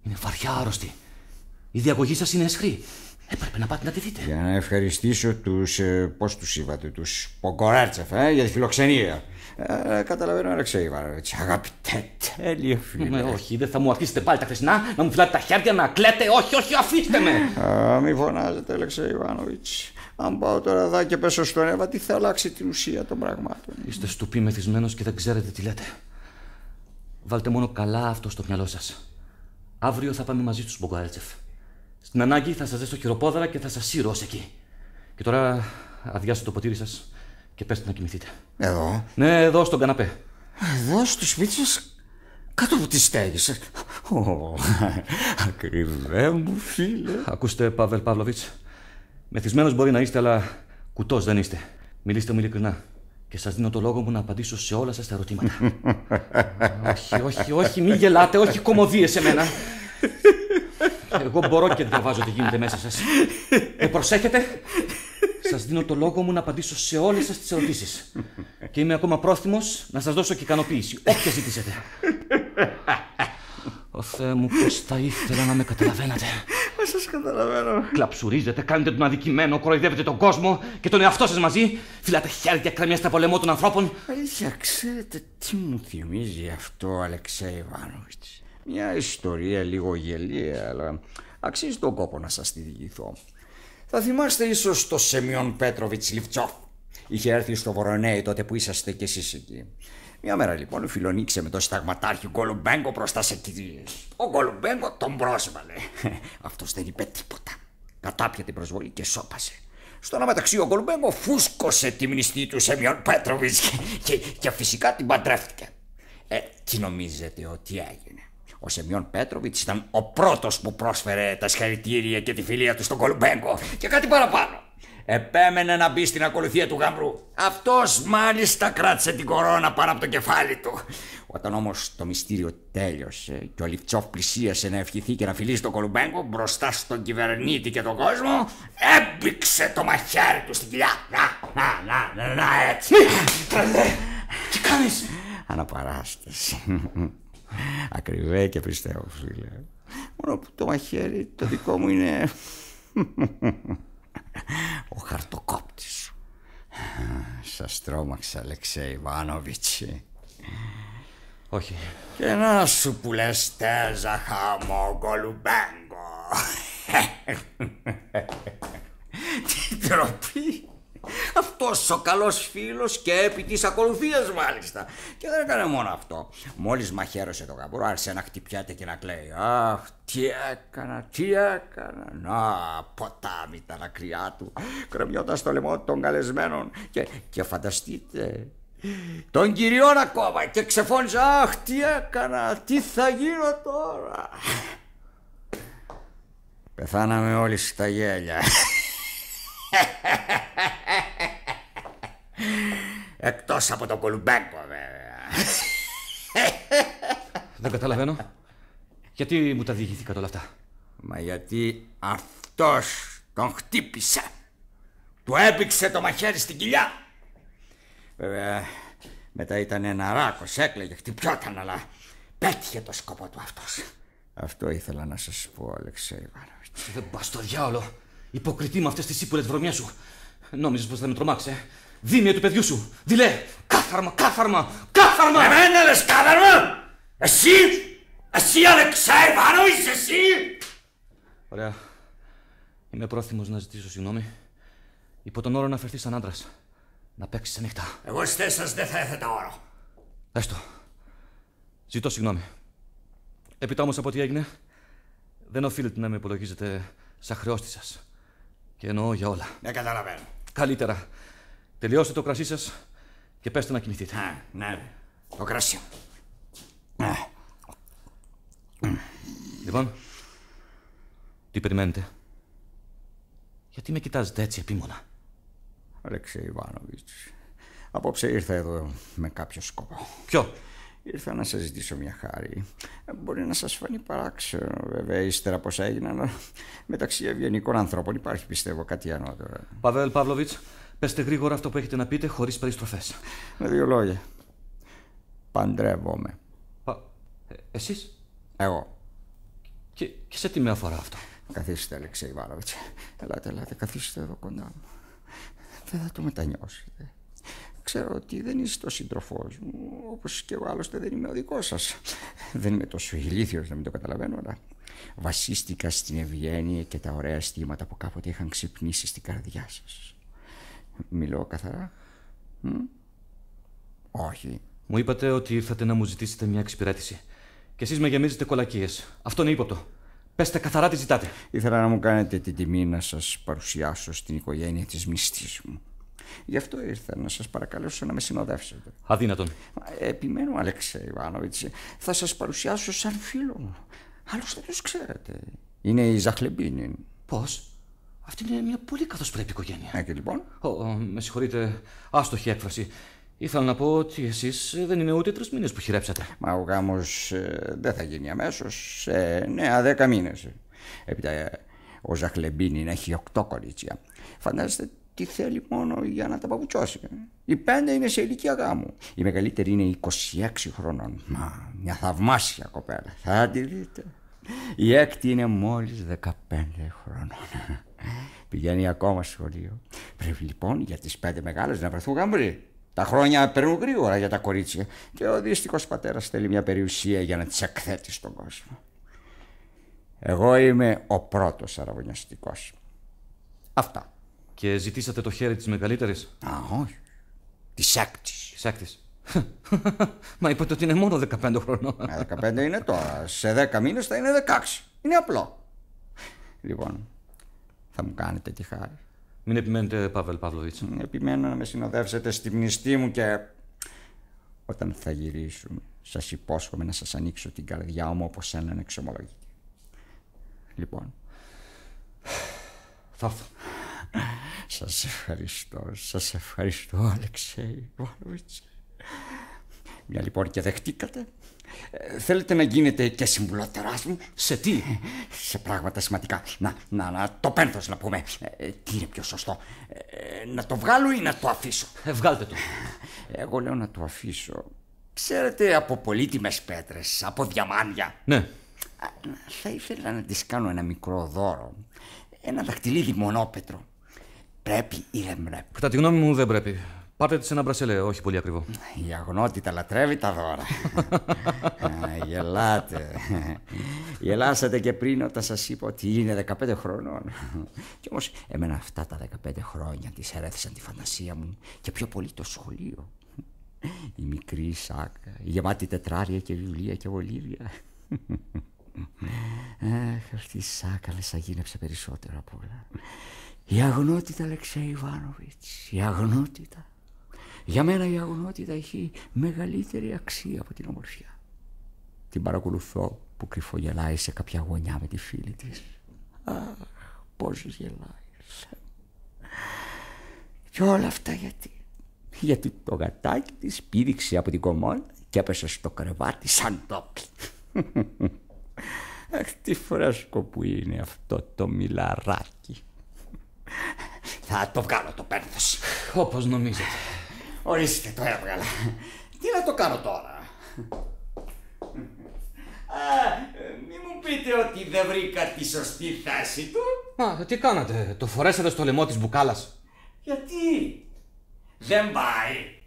Είναι βαριά άρρωστη. Η διαγωγή σας είναι αισχρή. Έπρεπε να πάτε να τη δείτε. Για να ευχαριστήσω τους, πώς τους είπατε, τους Πογκορέλτσεφ, για τη φιλοξενία. Καταλαβαίνω, Αλεξέη Ιβάνοβιτς. Αγαπητέ, τέλεια φίλε. Όχι, δεν θα μου αφήσετε πάλι τα χθεσινά, να μου φυλάτε τα χέρια, να κλαίτε. Όχι, αφήστε με. Μη φωνάζετε, Αλεξέη Ιβάνοβιτς. Αν πάω τώρα εδώ και πέσω στον Εύα, τι θα αλλάξει την ουσία των πραγμάτων. Είστε στουπί μεθυσμένος και δεν ξέρετε τι λέτε. Βάλτε μόνο καλά αυτό στο μυαλό σας. Αύριο θα πάμε μαζί στους Μπογκορέλτσεφ. Στην ανάγκη θα σας δέσω χειροπόδαρα και θα σας σύρω ως εκεί. Και τώρα αδειάστε το ποτήρι σας και πέστε να κοιμηθείτε. Εδώ? Ναι, εδώ στον καναπέ. Εδώ στο σπίτι σας, κάτω από τις στέγες σας. Ακριβέ μου φίλε. Ακούστε, Πάβελ Παύλοβιτς. Μεθυσμένος μπορεί να είστε, αλλά κουτός δεν είστε. Μιλήστε μου ειλικρινά. Και σας δίνω το λόγο μου να απαντήσω σε όλα σας τα ερωτήματα. όχι, μη γελάτε, όχι κωμωδίες σε μένα. Εγώ μπορώ και διαβάζω τι γίνεται μέσα σας. Προσέχετε. Σας δίνω το λόγο μου να απαντήσω σε όλες σας τις ερωτήσεις. Και είμαι ακόμα πρόθυμος να σας δώσω και ικανοποίηση, όποια ζητήσετε. Ω Θεέ μου, πώς θα ήθελα να με καταλαβαίνατε. Μα σας καταλαβαίνω. Κλαψουρίζετε, κάνετε τον αδικημένο, κοροϊδεύετε τον κόσμο και τον εαυτό σας μαζί. Φυλάτε χέρια κρεμιά στα πολεμό των ανθρώπων. Αλήθεια, ξέρετε τι μου θυμίζει αυτό, Αλεξέη Ιβάνοβιτς? Μια ιστορία λίγο γελία, αλλά αξίζει τον κόπο να σας τη διηγηθώ. Θα θυμάστε ίσως το Σεμιόν Πέτροβιτς Λιβτσόφ. Είχε έρθει στο Βορονέι τότε που είσαστε κι εσείς εκεί. Μια μέρα λοιπόν φιλονίξε με τον σταγματάρχη Γκολουμπέγκο μπροστά σε κηδείες. Ο Γκολουμπέγκο τον πρόσβαλε. Αυτός δεν είπε τίποτα. Κατάπια την προσβολή και σώπασε. Στο να μεταξύ ο Γκολουμπέγκο φούσκωσε τη μνηστή του Σεμιόν Πέτροβιτς και φυσικά την παντρεύτηκε. Τι νομίζετε ότι έγινε? Ο Σεμιόν Πέτροβιτς ήταν ο πρώτος που πρόσφερε τα συγχαρητήρια και τη φιλία του στον Γκολουμπέγκο και κάτι παραπάνω. Επέμενε να μπει στην ακολουθία του γαμπρού. Αυτός μάλιστα κράτησε την κορώνα πάνω από το κεφάλι του. Όταν όμως το μυστήριο τέλειωσε και ο Λιβτσόφ πλησίασε να ευχηθεί και να φιλήσει τον Γκολουμπέγκο μπροστά στον κυβερνήτη και τον κόσμο, έμπηξε το μαχαίρι του στην κοιλιά. Να, έτσι. Τι κάνεις? Αναπαράσταση. Ακριβέ και πιστεύω, φίλε. Μόνο που το μαχαίρι το δικό μου είναι ο χαρτοκόπτης. Σας τρόμαξα, Αλεξέη Ιβάνοβιτς. Όχι. Και να σου που λες τέζα χαμό Γκολουμπέγκο. Τι τροπή. Αυτός ο καλός φίλος και επί της ακολουθίας μάλιστα. Και δεν έκανε μόνο αυτό. Μόλις μαχαίρωσε το γαμπρό άρχισε να χτυπιάται και να κλαίει. Αχ, τι έκανα. Να, ποτάμι τα δάκρυά του κρεμιόταν στο λαιμό των καλεσμένων. Και φανταστείτε, των κυριών ακόμα. Και ξεφώνησε, αχ, τι έκανα, τι θα γίνω τώρα. Πεθάναμε όλοι στα γέλια. Εκτός από τον Γκολουμπέγκο βέβαια. Δεν καταλαβαίνω. Γιατί μου τα διηγηθήκατε όλα αυτά? Μα γιατί αυτός τον χτύπησε. Του έπηξε το μαχαίρι στην κοιλιά. Βέβαια μετά ήταν ναράκος, έκλαιγε, χτυπιόταν, αλλά πέτυχε το σκοπό του αυτός. Αυτό ήθελα να σας πω, Αλεξέη Ιβάνοβιτς. Δεν πας στο διάολο. Υποκριτή με αυτές τις ύπουλες βρωμιές σου. Νόμιζες πως θα με τρομάξε? Δίμια του παιδιού σου. Δειλέ, κάθαρμα. Εμένα λες κάθαρμα? Εσύ Αλεξέη Ιβάνοβιτς, εσύ? Ωραία. Είμαι πρόθυμος να ζητήσω συγγνώμη. Υπό τον όρο να φερθείς σαν άντρας. Να παίξεις ανοιχτά. Εγώ στη θέση σας δεν θα έθετα όρο. Έστω. Ζητώ συγγνώμη. Έπειτα όμως από τι έγινε, δεν οφείλετε να με υπολογίζετε σαν χρεώστη σας. Και εννοώ για όλα. Δεν καταλαβαίνω. Καλύτερα. Τελειώστε το κρασί σας και πέστε να κοιμηθείτε. Ναι. Το κρασί. Λοιπόν, τι περιμένετε? Γιατί με κοιτάζετε έτσι επίμονα? Αλεξέη Ιβάνοβιτς, απόψε ήρθα εδώ με κάποιο σκοπό. Ποιο? Ήρθα να σας ζητήσω μια χάρη. Μπορεί να σας φανεί παράξενο βέβαια ύστερα πως έγιναν. Μεταξύ ευγενικών ανθρώπων υπάρχει πιστεύω κάτι ανώτερο. Παβέλ Παύλοβιτς, πέστε γρήγορα αυτό που έχετε να πείτε χωρίς περιστροφές. Με δύο λόγια. Παντρεύομαι. Εσείς? Εγώ. Και σε τι με αφορά αυτό? Καθίστε, Αλεξέη Ιβάνοβιτς. Ελάτε, καθίστε εδώ κοντά μου. Δεν θα το μετανιώσετε. Ξέρω ότι δεν είστε ο σύντροφός μου, όπως και εγώ άλλωστε δεν είμαι ο δικός σας. Δεν είμαι τόσο ηλίθιος να μην το καταλαβαίνω, αλλά βασίστηκα στην ευγένεια και τα ωραία αισθήματα που κάποτε είχαν ξυπνήσει στην καρδιά σας. Μιλώ καθαρά? Όχι. Μου είπατε ότι ήρθατε να μου ζητήσετε μια εξυπηρέτηση. Και εσείς με γεμίζετε κολακίες. Αυτό είναι ύποπτο. Πέστε καθαρά τι ζητάτε. Ήθελα να μου κάνετε την τιμή να σας παρουσιάσω στην οικογένεια της μνηστής μου. Γι' αυτό ήρθα να σας παρακαλέσω να με συνοδεύσετε. Αδύνατον. Επιμένω, Αλεξέη Ιβάνοβιτς. Θα σας παρουσιάσω σαν φίλο μου. Άλλωστε τους ξέρετε. Είναι η Ζαχλεμπίνιν. Πώς? Αυτή είναι μια πολύ καθώς πρέπει οικογένεια. Και λοιπόν. Με συγχωρείτε, άστοχη έκφραση. Ήθελα να πω ότι εσείς δεν είναι ούτε 3 μήνες που χειρέψατε. Μα ο γάμος δεν θα γίνει αμέσως. 9-10 μήνες. Έπειτα ο Ζαχλεμπίνιν έχει 8 κορίτσια. Φαντάζεστε τι θέλει μόνο για να τα παπουτσώσει. Οι 5 είναι σε ηλικία γάμου. Η μεγαλύτερη είναι 26 χρονών. Μα μια θαυμάσια κοπέλα. Θα τη δείτε. Η έκτη είναι μόλις 15 χρονών. Πηγαίνει ακόμα σχολείο. Πρέπει λοιπόν για τις 5 μεγάλες να βρεθούν γαμπροί. Τα χρόνια περνούν γρήγορα για τα κορίτσια. Και ο δύστιχος πατέρας θέλει μια περιουσία για να τις εκθέτει στον κόσμο. Εγώ είμαι ο πρώτος αραβωνιαστικός. Αυτά. Και ζητήσατε το χέρι της μεγαλύτερης? Όχι. Της έκτης. Της έκτης. Μα είπατε ότι είναι μόνο 15 χρονών. 15 είναι τώρα. Σε 10 μήνες θα είναι 16. Είναι απλό. Λοιπόν, θα μου κάνετε τη χάρη. Μην επιμένετε, Παύλ Παύλοβιτς. Επιμένω να με συνοδεύσετε στη μνηστή μου και όταν θα γυρίσουμε σας υπόσχομαι να σας ανοίξω την καρδιά μου όπως έναν εξομολογητή. Λοιπόν, θα έρθω. Σας ευχαριστώ Αλεξέη Ιβάνοβιτς. Μια λοιπόν και δεχτήκατε. Θέλετε να γίνετε και συμβουλότεράς μου? Σε τι? Σε πράγματα σημαντικά. Να το πένθος να πούμε. Τι είναι πιο σωστό? Να το βγάλω ή να το αφήσω? Βγάλτε το. Εγώ λέω να το αφήσω. Ξέρετε, από πολύτιμες πέτρες, από διαμάντια. Ναι. Θα ήθελα να της κάνω ένα μικρό δώρο. Ένα δαχτυλίδι μονόπετρο. Πρέπει ή δεν πρέπει? Κατά τη γνώμη μου δεν πρέπει. Πάρτε τη σε ένα μπρασελέ, όχι πολύ ακριβό. Η αγνότητα λατρεύει τα δώρα. Γελάτε. Γελάσατε και πριν όταν σας είπα ότι είναι 15 χρονών. Κι όμως εμένα αυτά τα 15 χρόνια της ερέθησαν τη φαντασία μου και πιο πολύ το σχολείο. Η μικρή σάκα, η γεμάτη τετράρια και βιβλία και βολίδια. Αυτή η σάκα με σαγίνεψε περισσότερο απ' όλα. Η αγνότητα, Αλεξέη Ιβάνοβιτς, η αγνότητα. Για μένα η αγνότητα έχει μεγαλύτερη αξία από την ομορφιά. Την παρακολουθώ που κρυφογελάει σε κάποια γωνιά με τη φίλη της. Αχ, πώς γελάει. Και όλα αυτά γιατί το γατάκι της πήδηξε από την κομμόνα και έπεσε στο κρεβάτι σαν τόπι. Αχ, τι φρέσκο που είναι αυτό το μιλαράκι. Θα το βγάλω το πένθος. Όπως νομίζετε. Ορίστε, το έβγαλα. Τι να το κάνω τώρα? Μη μου πείτε ότι δεν βρήκα τη σωστή θέση του. Μα τι κάνατε? Το φορέσατε στο λαιμό της μπουκάλας? Γιατί? Δεν πάει.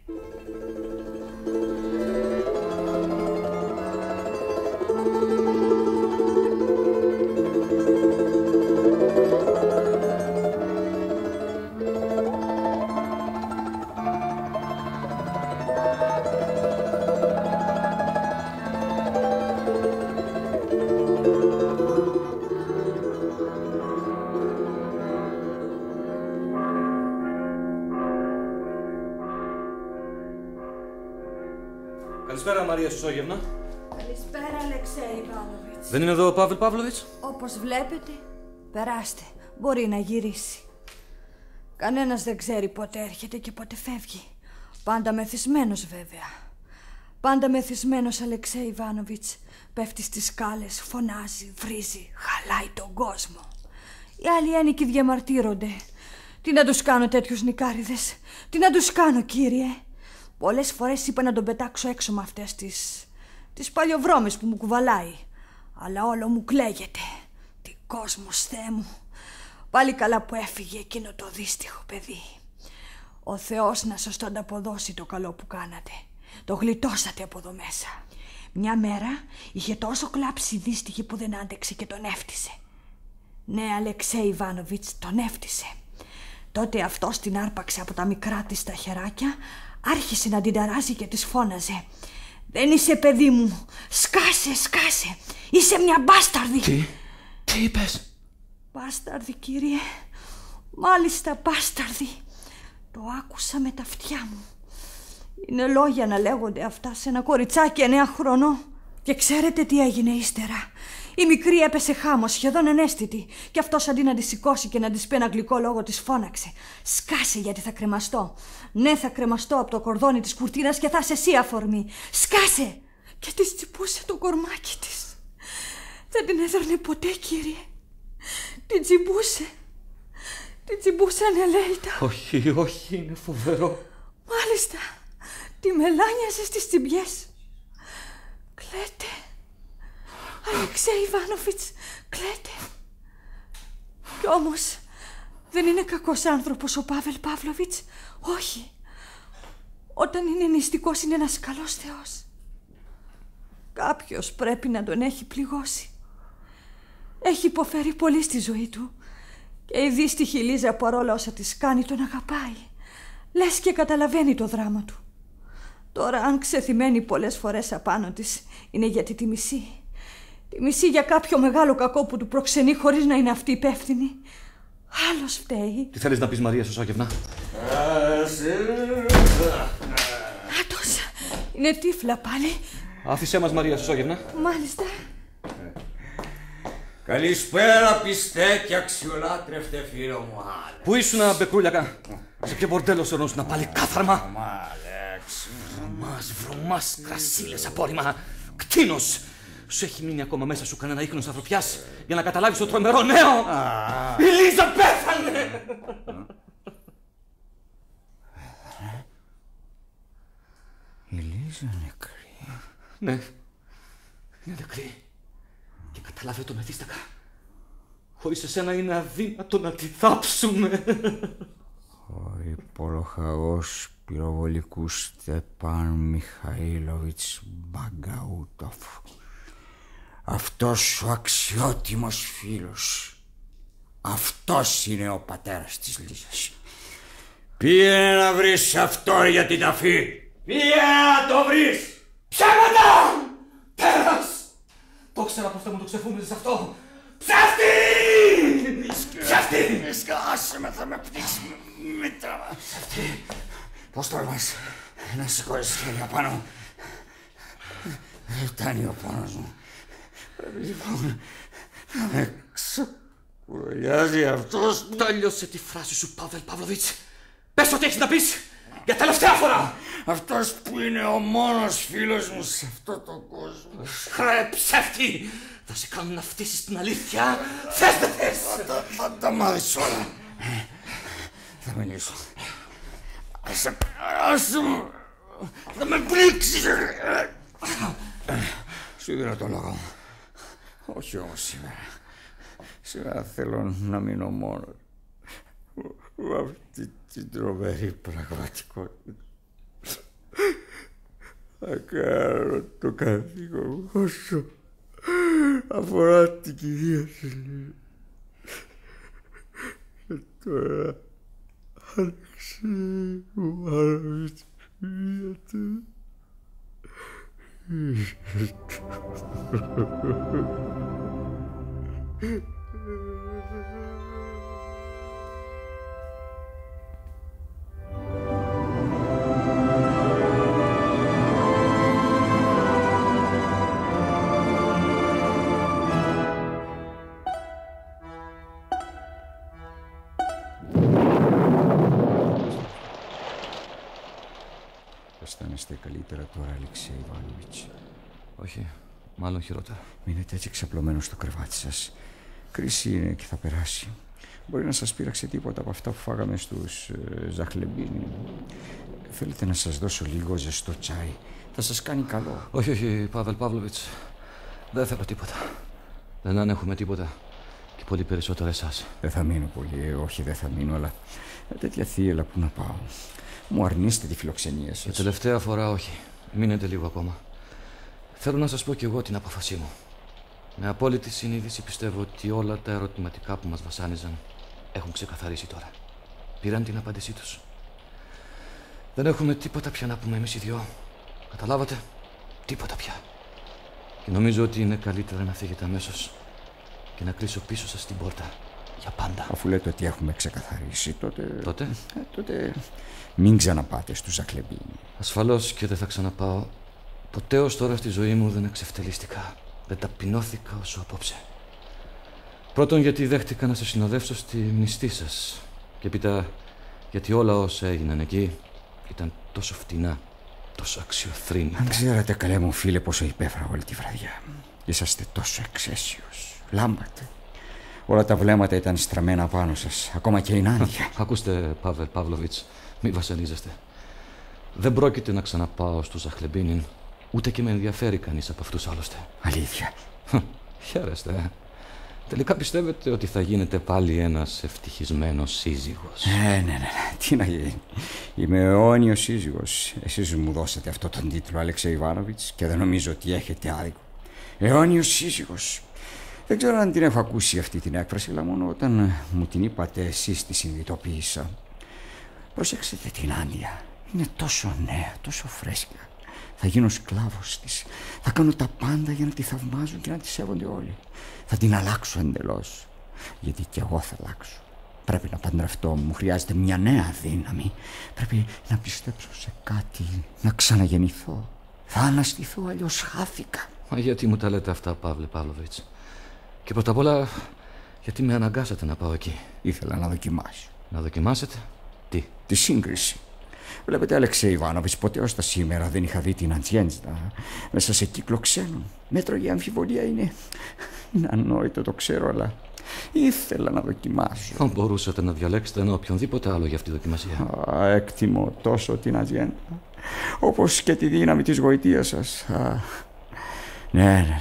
Καλησπέρα, Μαρία Σουσόγευνα. Καλησπέρα, Αλεξέη Ιβάνοβιτς. Δεν είναι εδώ ο Παύλ Παύλοβιτς? Όπως βλέπετε, περάστε. Μπορεί να γυρίσει. Κανένας δεν ξέρει πότε έρχεται και πότε φεύγει. Πάντα μεθυσμένος βέβαια. Πάντα μεθυσμένος, Αλεξέη Ιβάνοβιτς. Πέφτει στις σκάλες, φωνάζει, βρίζει, χαλάει τον κόσμο. Οι άλλοι ένοικοι διαμαρτύρονται. Τι να τους κάνω τέτοιους νικάριδες? Τι να τους κάνω, κύριε? Πολλές φορές είπα να τον πετάξω έξω με αυτές τις παλιοβρώμες που μου κουβαλάει. Αλλά όλο μου κλαίγεται. Τι κόσμος, Θεέ μου. Πάλι καλά που έφυγε εκείνο το δύστιχο παιδί. Ο Θεός να σας το ανταποδώσει το καλό που κάνατε. Το γλιτώσατε από εδώ μέσα. Μια μέρα είχε τόσο κλάψει δύστιχη που δεν άντεξε και τον έφτισε. Ναι, Αλεξέη Ιβάνοβιτς, τον έφτισε. Τότε αυτός την άρπαξε από τα μικρά της τα χεράκια, άρχισε να την ταράζει και της φώναζε: «Δεν είσαι παιδί μου, σκάσε, σκάσε, είσαι μια μπάσταρδη». Τι είπες? Μπάσταρδη, κύριε, μάλιστα μπάσταρδη. Το άκουσα με τα αυτιά μου. Είναι λόγια να λέγονται αυτά σε ένα κοριτσάκι 9 χρονών. Και ξέρετε τι έγινε ύστερα? Η μικρή έπεσε χάμος, σχεδόν ανέστητη. Και αυτός αντί να τη σηκώσει και να της πει ένα γλυκό λόγο, της φώναξε: «Σκάσε, γιατί θα κρεμαστώ. Ναι, θα κρεμαστώ από το κορδόνι της κουρτίνας και θα είσαι εσύ αφορμή. Σκάσε!» Και της τσιπούσε το κορμάκι της. Δεν την έδερνε ποτέ, κύριε. Την τσιμπούσε. Την τσιμπούσε ανελαίητα. Όχι, είναι φοβερό. Μάλιστα, τη μελάνιαζε στις τσιμπιές. Κλαίτε, Αλεξέη Ιβάνοβιτς, κλαίτε. Κι όμως δεν είναι κακός άνθρωπος ο Πάβελ Παύλοβιτς. Όχι. Όταν είναι νηστικός είναι ένας καλός Θεός. Κάποιος πρέπει να τον έχει πληγώσει. Έχει υποφέρει πολύ στη ζωή του. Και η δύστιχη Λίζα, παρόλα όσα της κάνει, τον αγαπάει. Λες και καταλαβαίνει το δράμα του. Τώρα αν ξεθυμένει πολλές φορές απάνω της, είναι γιατί τη μισεί. Τη μισεί για κάποιο μεγάλο κακό που του προξενεί, χωρίς να είναι αυτή υπεύθυνη. Άλλος φταίει. Τι θέλεις να πεις, Μαρία Σωσόγευνα? Άτος, είναι τύφλα πάλι. Άφησέ μας, Μαρία Σωσόγευνα. Μάλιστα. Καλησπέρα, πιστέ και αξιολάτρευτε φίλο μου. Πού ήσουνα, Μπεκρούλιακα? Σε ποιο μπορτέλο σωρώσουν να πάλι κάθαρμα? Βρωμάς, κρασίλες, απόρριμα, κτίνος. Σου έχει μείνει ακόμα μέσα σου κανένα ίχνος ανθρωπιάς για να καταλάβεις το τρομερό νέο? Η Λίζα πέθανε! Η Λίζα νεκρή? Ναι, είναι νεκρή. Και καταλάβε το μεθύστακα. Χωρίς εσένα είναι αδύνατο να τη θάψουμε. Ο υπολοχαγός πυροβολικού Στεπάν Μιχαήλοβιτς Μπαγκαούτοφ. Αυτός ο αξιότιμος φίλος. Αυτός είναι ο πατέρας της Λίζας. Πήγαινε να βρεις αυτό για την ταφή. Πήγαινε να το βρεις. Ψέματα! Τέρας! Το ήξερα πως θα μου το ξεφούμιζες αυτό. Ψεύτη! Ψεύτη! Σκάσε με, θα με πνίξει. Μη τραβάς. Ψεύτη! Πώς τολμάς να σηκώσεις χέρια πάνω? Δεν φτάνει ο πόνος μου. Πρέπει λοιπόν να με ξεκουρολιάζει αυτός. Τέλειωσε τη φράση σου, Παύλ Παύλοβιτς. Πες ό,τι έχεις να πεις για τελευταία φορά. Αυτός που είναι ο μόνος φίλος μου σε αυτό το κόσμο. Χρε ψεύτη! Θα σε κάνουν να φτύσεις την αλήθεια. Θες δεν θες? Θα τα μάθεις όλα. Θα μιλήσω. Άσε μου. Θα με πνίξεις. Σου δίνω το λόγο. Όχι όμως σήμερα. Σήμερα θέλω να μείνω μόνος. Με αυτή την τρομερή πραγματικότητα. Θα κάνω το καθήκον μου όσο αφορά την κυρία Σελήνη. Και τώρα Αλεξέη Ιβάνοβιτς, γιατί... Αισθάνεστε καλύτερα τώρα, Αλεξέη Ιβάνοβιτς? Όχι, μάλλον χειρότερα. Μείνετε έτσι ξαπλωμένος στο κρεβάτι σας. Κρίση είναι και θα περάσει. Μπορεί να σας πείραξε τίποτα από αυτά που φάγαμε στους Ζαχλεμπίνι. Θέλετε να σας δώσω λίγο ζεστό τσάι? Θα σας κάνει καλό. Όχι, Παύλ Παύλοβιτς. Δεν θέλω τίποτα. Δεν ανέχουμε τίποτα. Και και πολύ περισσότερο εσάς. Δεν θα μείνω πολύ, όχι δεν θα μείνω, αλλά τέτοια θύελα που να πάω. Μου αρνείστε τη φιλοξενία σας. Για τελευταία φορά όχι. Μείνετε λίγο ακόμα. Θέλω να σας πω κι εγώ την απόφασή μου. Με απόλυτη συνείδηση πιστεύω ότι όλα τα ερωτηματικά που μας βασάνιζαν έχουν ξεκαθαρίσει τώρα. Πήραν την απάντησή τους. Δεν έχουμε τίποτα πια να πούμε εμείς οι δυο. Καταλάβατε? Τίποτα πια. Και νομίζω ότι είναι καλύτερα να φύγετε αμέσως και να κλείσω πίσω σας την πόρτα. Για πάντα. Αφού λέτε ότι έχουμε ξεκαθαρίσει, Τότε μην ξαναπάτε στους Ζαχλεμπίνι. ασφαλώς και δεν θα ξαναπάω. Ποτέ ως τώρα στη ζωή μου δεν εξευτελίστηκα. Δεν ταπεινώθηκα όσο απόψε. Πρώτον γιατί δέχτηκα να σας συνοδεύσω στη μνηστή σας. Και έπειτα γιατί όλα όσα έγιναν εκεί ήταν τόσο φτηνά, τόσο αξιοθρύνητα. Αν ξέρατε, καλέ μου φίλε, πόσο υπέφερα όλη τη βραδιά. Είσαστε τόσο εξαίσιος. Λάμπατε. Όλα τα βλέμματα ήταν στραμμένα πάνω σας. Ακόμα και η Νάντια. Ακούστε, Πάβελ Παύλοβιτς, μη βασανίζεστε. Δεν πρόκειται να ξαναπάω στους Ζαχλεμπίνιν, ούτε και με ενδιαφέρει κανείς από αυτούς άλλωστε. Αλήθεια. Χαίρεστε. Τελικά πιστεύετε ότι θα γίνετε πάλι ένας ευτυχισμένος σύζυγος? Ναι. Τι να γίνει. Είμαι αιώνιος σύζυγος. Εσείς μου δώσατε αυτό τον τίτλο, Αλεξέη Ιβάνοβιτς, και δεν νομίζω ότι έχετε άδικο. Αιώνιος σύζυγος. Δεν ξέρω αν την έχω ακούσει αυτή την έκφραση, αλλά μόνο όταν μου την είπατε εσείς τη συνειδητοποίησα. Προσέξτε την Άνια. Είναι τόσο νέα, τόσο φρέσκια. Θα γίνω σκλάβος της. Θα κάνω τα πάντα για να τη θαυμάζουν και να τη σέβονται όλοι. Θα την αλλάξω εντελώς. Γιατί κι εγώ θα αλλάξω. Πρέπει να παντρευτώ, μου χρειάζεται μια νέα δύναμη. Πρέπει να πιστέψω σε κάτι, να ξαναγεννηθώ. Θα αναστηθώ, αλλιώς χάθηκα. Μα γιατί μου τα λέτε αυτά, Παύλε Παύλοβιτς? Και πρώτα απ' όλα, γιατί με αναγκάσατε να πάω εκεί? Ήθελα να δοκιμάσω. Να δοκιμάσετε? Τι? Τη σύγκριση. Βλέπετε, Αλεξέη Ιβάνοβιτς, ποτέ ως τα σήμερα δεν είχα δει την Αντζέντζα μέσα σε κύκλο ξένων. Μέτρο για αμφιβολία είναι ανόητο, το ξέρω, αλλά ήθελα να δοκιμάσω. Αν μπορούσατε να διαλέξετε ένα οποιονδήποτε άλλο για αυτή τη δοκιμασία. Εκτιμώ τόσο την Ατζέντα, όπως και τη δύναμη της γοητείας σας. Ναι.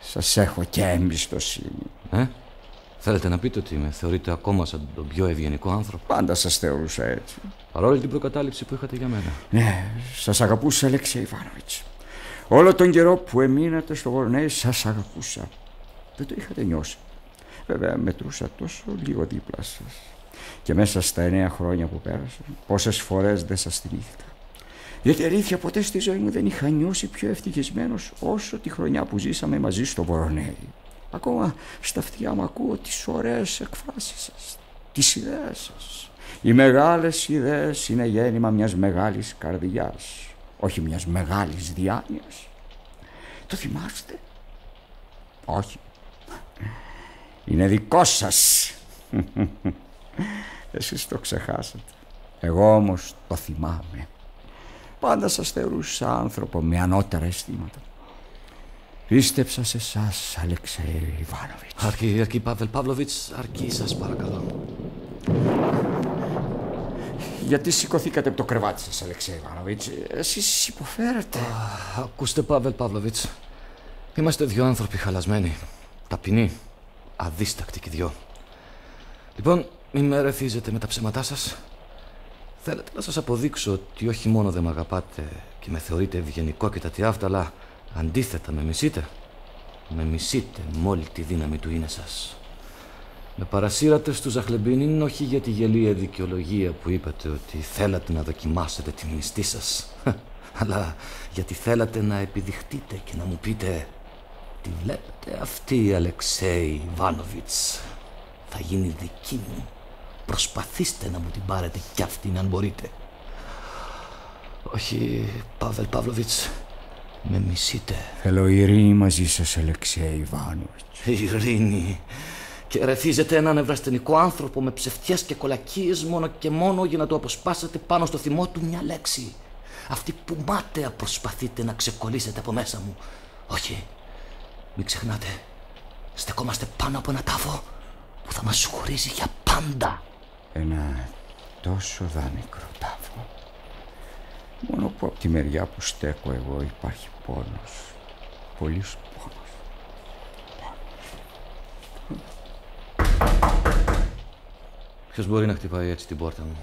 Σας έχω και εμπιστοσύνη. Θέλετε να πείτε ότι με θεωρείτε ακόμα σαν τον πιο ευγενικό άνθρωπο? Πάντα σας θεωρούσα έτσι. Παρόλη την προκατάληψη που είχατε για μένα. Ναι, σας αγαπούσα, Αλεξέη Ιβάνοβιτς. Όλο τον καιρό που εμείνατε στο Βορνέι σας αγαπούσα. Δεν το είχατε νιώσει. Βέβαια, μετρούσα τόσο λίγο δίπλα σας. Και μέσα στα 9 χρόνια που πέρασαν, πόσες φορές δεν σας θυμήθηκα. Γιατί αλήθεια, ποτέ στη ζωή μου δεν είχα νιώσει πιο ευτυχισμένος όσο τη χρονιά που ζήσαμε μαζί στο Βορνέι. Ακόμα στα αυτιά μου ακούω τις ωραίες εκφράσεις σας, τις ιδέες σας. Οι μεγάλες ιδέες είναι γέννημα μιας μεγάλης καρδιάς, όχι μιας μεγάλης διάνοιας. Το θυμάστε? Όχι. Είναι δικό σας. Εσείς το ξεχάσατε. Εγώ όμως το θυμάμαι. Πάντα σας θεωρούσα άνθρωπο με ανώτερα αισθήματα. Πίστεψα σε εσάς, Αλεξέη Ιβάνοβιτς. Αρκεί, Παύλ Παύλοβιτς, αρκεί, σας παρακαλώ. Γιατί σηκωθήκατε από το κρεβάτι σας, Αλεξέη Ιβάνοβιτς? Εσείς υποφέρετε. Ακούστε, Παύλ Παύλοβιτς, είμαστε δυο άνθρωποι χαλασμένοι, ταπεινοί, αδίστακτοι κι δυο. Λοιπόν, μην με ρεθίζετε με τα ψέματά σας. Θέλετε να σας αποδείξω ότι όχι μόνο δεν με αγαπάτε και με θεωρείτε ευγενικό και τα τι αυτά, αλλά αντίθετα με μισείτε. Με μισείτε με όλη τη δύναμη του είναι σας. Με παρασύρατε στους Ζαχλεμπίνιν όχι για τη γελία δικαιολογία που είπατε ότι θέλατε να δοκιμάσετε τη μνηστή σας, αλλά γιατί θέλατε να επιδειχτείτε και να μου πείτε: τη βλέπετε αυτή η Αλεξέη Ιβάνοβιτς? Θα γίνει δική μου. Προσπαθήστε να μου την πάρετε κι αυτήν αν μπορείτε. Όχι, Παύλ Παύλοβιτς, με μισείτε. Θέλω ειρήνη μαζί σας, Αλεξέη Ιβάνοβιτς. Ειρήνη? Και ρεθίζετε έναν ευρασθενικό άνθρωπο με ψευτιές και κολακίες μόνο και μόνο για να του αποσπάσετε πάνω στο θυμό του μια λέξη. Αυτή που μάταια προσπαθείτε να ξεκολλήσετε από μέσα μου. Όχι, μην ξεχνάτε, στεκόμαστε πάνω από ένα τάφο που θα μας χωρίζει για πάντα. Ένα τόσο δανεικό τάφο. Μόνο που από τη μεριά που στέκω εγώ υπάρχει πόνος. Πολύς πόνος. Ποιος μπορεί να χτυπάει έτσι την πόρτα μου?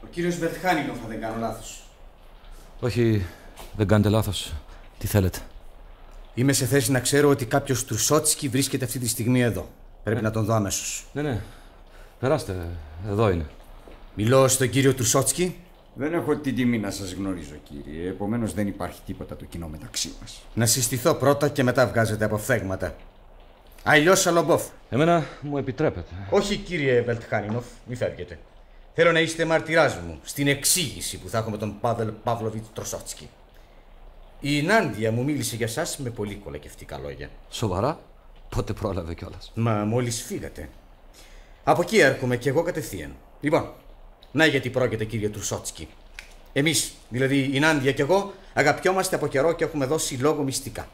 Ο κύριος Βελτχάνινοφ, αν δεν κάνω λάθος. Όχι, δεν κάνετε λάθος. Τι θέλετε? Είμαι σε θέση να ξέρω ότι κάποιος Τρουσότσκι βρίσκεται αυτή τη στιγμή εδώ. Πρέπει να τον δω αμέσως. Ναι. Περάστε, εδώ είναι. Μιλώ στον κύριο Τρουσότσκι. Δεν έχω την τιμή να σας γνωρίζω, κύριε. Επομένως δεν υπάρχει τίποτα το κοινό μεταξύ μας. Να συστηθώ πρώτα και μετά βγάζετε αποφθέγματα. Αλλιώς Σαλομπόφ. Εμένα μου επιτρέπετε. Όχι, κύριε Βελτχάνινοφ, μη φεύγετε. Θέλω να είστε μαρτυράς μου στην εξήγηση που θα έχω με τον Πάβελ Παύλοβιτς Τρουσότσκι. Η Νάντια μου μίλησε για σας με πολύ κολακευτικά λόγια. Σοβαρά? Πότε πρόλαβε κιόλας? Μα μόλις φύγατε. Από εκεί έρχομαι κι εγώ κατευθείαν. Λοιπόν, να γιατί πρόκειται, κύριε Τρουσότσκι. Εμείς, δηλαδή η Νάντια κι εγώ, αγαπιόμαστε από καιρό και έχουμε δώσει λόγο μυστικά.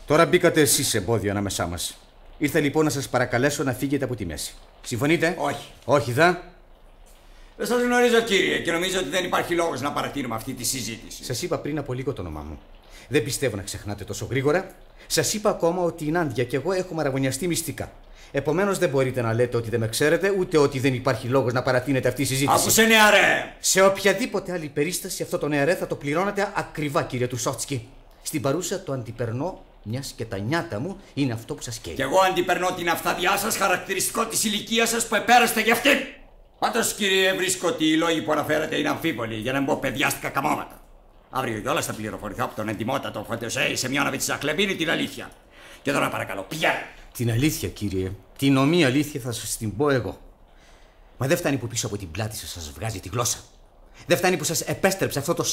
Τώρα μπήκατε εσείς εμπόδιο ανάμεσά μας. Ήρθα λοιπόν να σας παρακαλέσω να φύγετε από τη μέση. Συμφωνείτε? Όχι. Όχι, δα. Δεν σας γνωρίζω, κύριε, και νομίζω ότι δεν υπάρχει λόγος να παρατείνουμε αυτή τη συζήτηση. Σας είπα πριν από λίγο το όνομά μου. Δεν πιστεύω να ξεχνάτε τόσο γρήγορα. Σας είπα ακόμα ότι η Νάντια και εγώ έχουμε αραβωνιαστεί μυστικά. Επομένως δεν μπορείτε να λέτε ότι δεν με ξέρετε, ούτε ότι δεν υπάρχει λόγος να παρατείνετε αυτή η συζήτηση. Άκουσε, νεαρέ! Σε οποιαδήποτε άλλη περίσταση αυτό το νεαρέ θα το πληρώνετε ακριβά, κύριε Τρουσότσκι. Στην παρούσα το αντιπερνώ, μιας και τα νιάτα μου είναι αυτό που σας καίει. Κι εγώ αντιπερνώ την αυθαδιά σας, χαρακτηριστικό της ηλικίας σας που επέραστε για αυτήν. Πάντως, κύριε, βρίσκω ότι οι λόγοι που αναφέρατε είναι αμφίβολοι, για να μην πω παιδιάστικα καμώματα. Αύριο κιόλας θα πληροφορηθώ από τον εντιμότατο Φωτεοσέη Σεμιόνοβιτς Ζαχλεμπίνη την αλήθεια. Και τώρα παρακαλώ, πηγαίνετε. Την αλήθεια, κύριε, την ομή αλήθεια θα σας την πω εγώ. Μα δεν φτάνει που πίσω από την πλάτη σας βγάζει τη γλώσσα. Δεν φτάνει που σας επέστρεψε αυτό το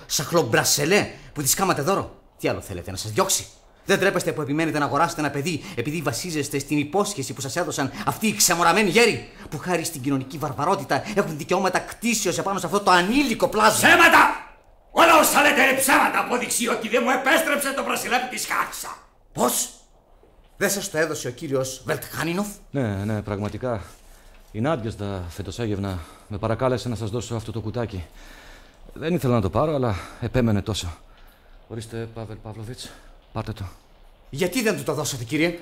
σαχλό μπρασελέ που τη κάματε δώρο. Τι άλλο θέλετε, να σας διώξει? Δεν τρέπεστε που επιμένετε να αγοράσετε ένα παιδί επειδή βασίζεστε στην υπόσχεση που σας έδωσαν αυτοί οι ξεμοραμένοι γέροι που χάρη στην κοινωνική βαρβαρότητα έχουν δικαιώματα κτήσεως επάνω σε αυτό το ανήλικο πλάσμα. Ψέματα! Όλα όσα λέτε είναι ψέματα. Απόδειξη ότι δεν μου επέστρεψε το μπρασιλέ που της χάρισα. Πώς? Δεν σας το έδωσε ο κύριος Βελτχάνινοφ? Ναι, πραγματικά. Η Νάντια Φετοσάγευνα με παρακάλεσε να σας δώσω αυτό το κουτάκι. Δεν ήθελα να το πάρω, αλλά επέμενε τόσο. Ορίστε, Πάβελ Παύλοβιτς, πάρτε το. Γιατί δεν του το δώσατε, κύριε?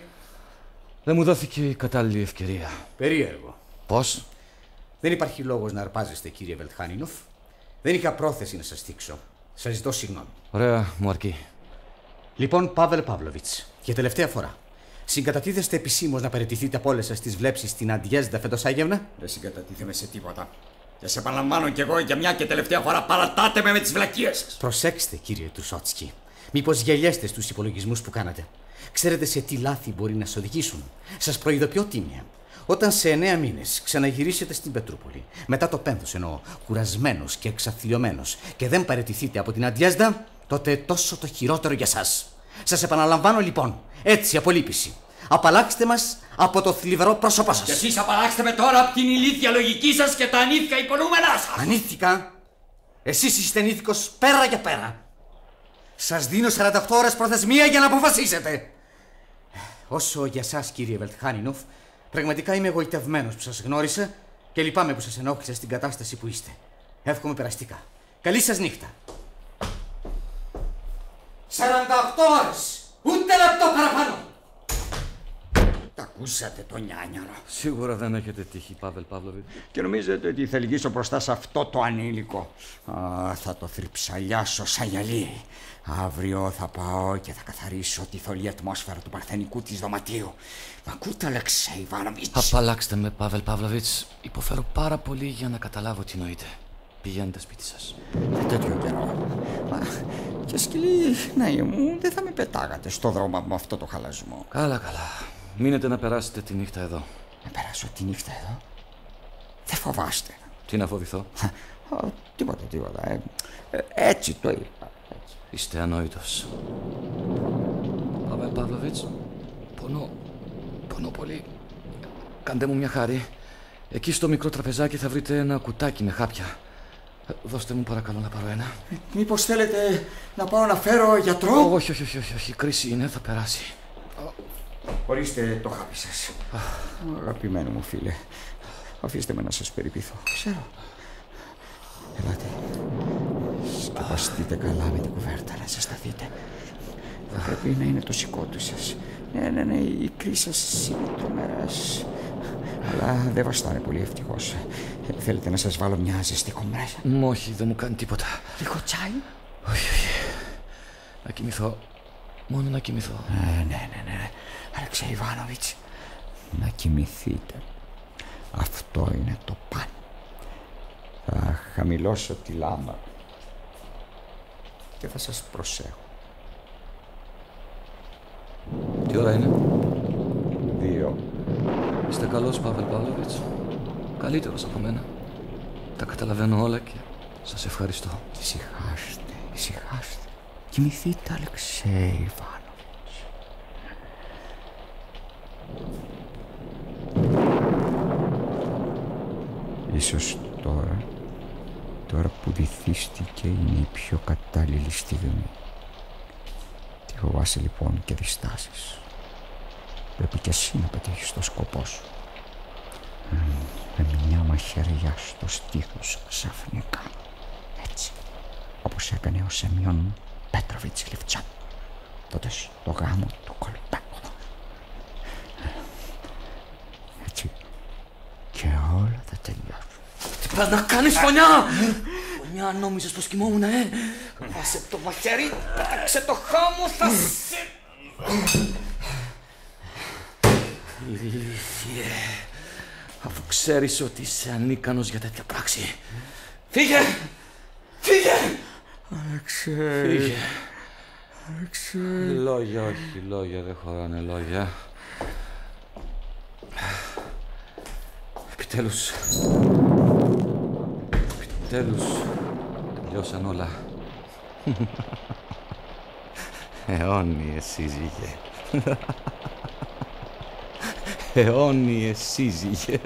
Δεν μου δόθηκε η κατάλληλη ευκαιρία. Περίεργο. Πώς? Δεν υπάρχει λόγος να αρπάζεστε, κύριε Βελτχάνινοφ. Δεν είχα πρόθεση να σας θίξω. Σας ζητώ συγγνώμη. Ωραία, μου αρκεί. Λοιπόν, Πάβελ Παύλοβιτς, για τελευταία φορά. Συγκατατίθεστε επισήμως να παραιτηθείτε από όλες σας τις βλέψεις στην Αντιέζδα Φετοσάγευνα? Δεν συγκατατίθεμαι σε τίποτα. Και σε επαναλαμβάνω κι εγώ για μια και τελευταία φορά, παρατάτε με τις βλακίες σας. Προσέξτε, κύριε Τρουσότσκι. Μήπως γελιέστε στους υπολογισμούς που κάνατε? Ξέρετε σε τι λάθη μπορεί να σας οδηγήσουν? Σας προειδοποιώ τίμια. Όταν σε 9 μήνες ξαναγυρίσετε στην Πετρούπολη, μετά το πένθος εννοώ, κουρασμένος και εξαθλιωμένος, και δεν παραιτηθείτε από την Αντιέζδα, τότε τόσο το χειρότερο για σας. Σας επαναλαμβάνω λοιπόν, έτσι από λύπηση. Απαλλάξτε μας από το θλιβερό πρόσωπό σας. Και εσείς απαλλάξτε με τώρα από την ηλίθια λογική σας και τα ανήθικα υπονοούμενά σας. Ανήθικα? Εσείς είστε ανήθικος πέρα και πέρα. Σας δίνω 48 ώρες προθεσμία για να αποφασίσετε. Όσο για σας, κύριε Βελτχάνινοφ, πραγματικά είμαι εγωιτευμένος που σας γνώρισα και λυπάμαι που σας ενόχλησα στην κατάσταση που είστε. Εύχομαι περαστικά. Καλή σας νύχτα. 48 ώρες! Ούτε λεπτό παραπάνω! Τα ακούσατε το νιάνιαρο? Σίγουρα δεν έχετε τύχει, Πάβελ Παύλοβιτς. Και νομίζετε ότι θα λυγίσω μπροστά σε αυτό το ανήλικο? Θα το θρυψαλιάσω σαν γυαλί. Αύριο θα πάω και θα καθαρίσω τη θολή ατμόσφαιρα του παρθενικού της δωματίου. Μ' ακούτε, Αλεξέη Ιβάνοβιτς? Απαλλάξτε με, Πάβελ Παύλοβιτς. Υποφέρω πάρα πολύ για να καταλάβω τι νοείτε. Πηγαίνετε σπίτι σας. Για τέτοιο καιρό. Και σκυλί, ναι μου, δεν θα με πετάγατε στο δρόμο με αυτό το χαλασμό. Καλά. Μείνετε να περάσετε τη νύχτα εδώ. Να περάσω τη νύχτα εδώ? Δεν φοβάστε? Τι να φοβηθώ? Τίποτα. Έτσι το είπα. Έτσι. Είστε ανόητος. Πάβελ Παύλοβιτς, πονώ πολύ. Κάντε μου μια χάρη. Εκεί στο μικρό τραπεζάκι θα βρείτε ένα κουτάκι με χάπια. Δώστε μου παρακαλώ να πάρω ένα. Μήπως θέλετε να πάω να φέρω γιατρό? Όχι, κρίση είναι, θα περάσει. Ορίστε το χάπι σας. Αγαπημένο μου φίλε, αφήστε με να σας περιποιηθώ. Ξέρω. Ελάτε. Σκεπαστείτε καλά με την κουβέρτα, να ζεσταθείτε. Πρέπει να είναι το σηκώτου σας. Ναι, οι κρύες σας είναι τρομερές. Αλλά δεν βαστάνε πολύ, ευτυχώς. Θέλετε να σας βάλω μια ζεστή κομπρέσα? Όχι, δεν μου κάνει τίποτα. Λίγο τσάι? Όχι. Να κοιμηθώ. Μόνο να κοιμηθώ. Ναι. Αλεξέη Ιβάνοβιτς, να κοιμηθείτε. Αυτό είναι το παν. Θα χαμηλώσω τη λάμπα και θα σας προσέχω. Τι ώρα είναι? 2. Είστε καλός, Παύλ Παύλοβιτς. Καλύτερος από μένα. Τα καταλαβαίνω όλα και σας ευχαριστώ. Ησυχάστε. Κοιμηθείτε, Αλεξέη Ιβάνοβιτς. Ίσως τώρα που βυθίστηκε είναι η πιο κατάλληλη στιγμή. Τι φοβάσαι λοιπόν και διστάσεις? Πρέπει κι εσύ να πετύχεις το σκοπό σου. Με μια μαχαιριά στο στήθος ξαφνικά. Έτσι, όπως έκανε ο Σεμιών Πέτροβιτς Λιφτσάν τότε στο γάμο του Κολπέκου. Έτσι, και όλα θα τελειώσουν. Τι πας να κάνεις, Φωνιά? Φωνιά, νόμιζες πως κοιμόμουν, Βάσε το μαχαίρι, πέταξε το χάμο, θα σε... Ηλίθιε, αφού ξέρεις ότι είσαι ανίκανος για τέτοια πράξη. Φύγε! Αλεξέη. Λόγια, όχι λόγια, δεν χωράνε λόγια. Επιτέλους τελειώσαν όλα. Αιώνιε σύζυγε. Αιώνιε σύζυγε.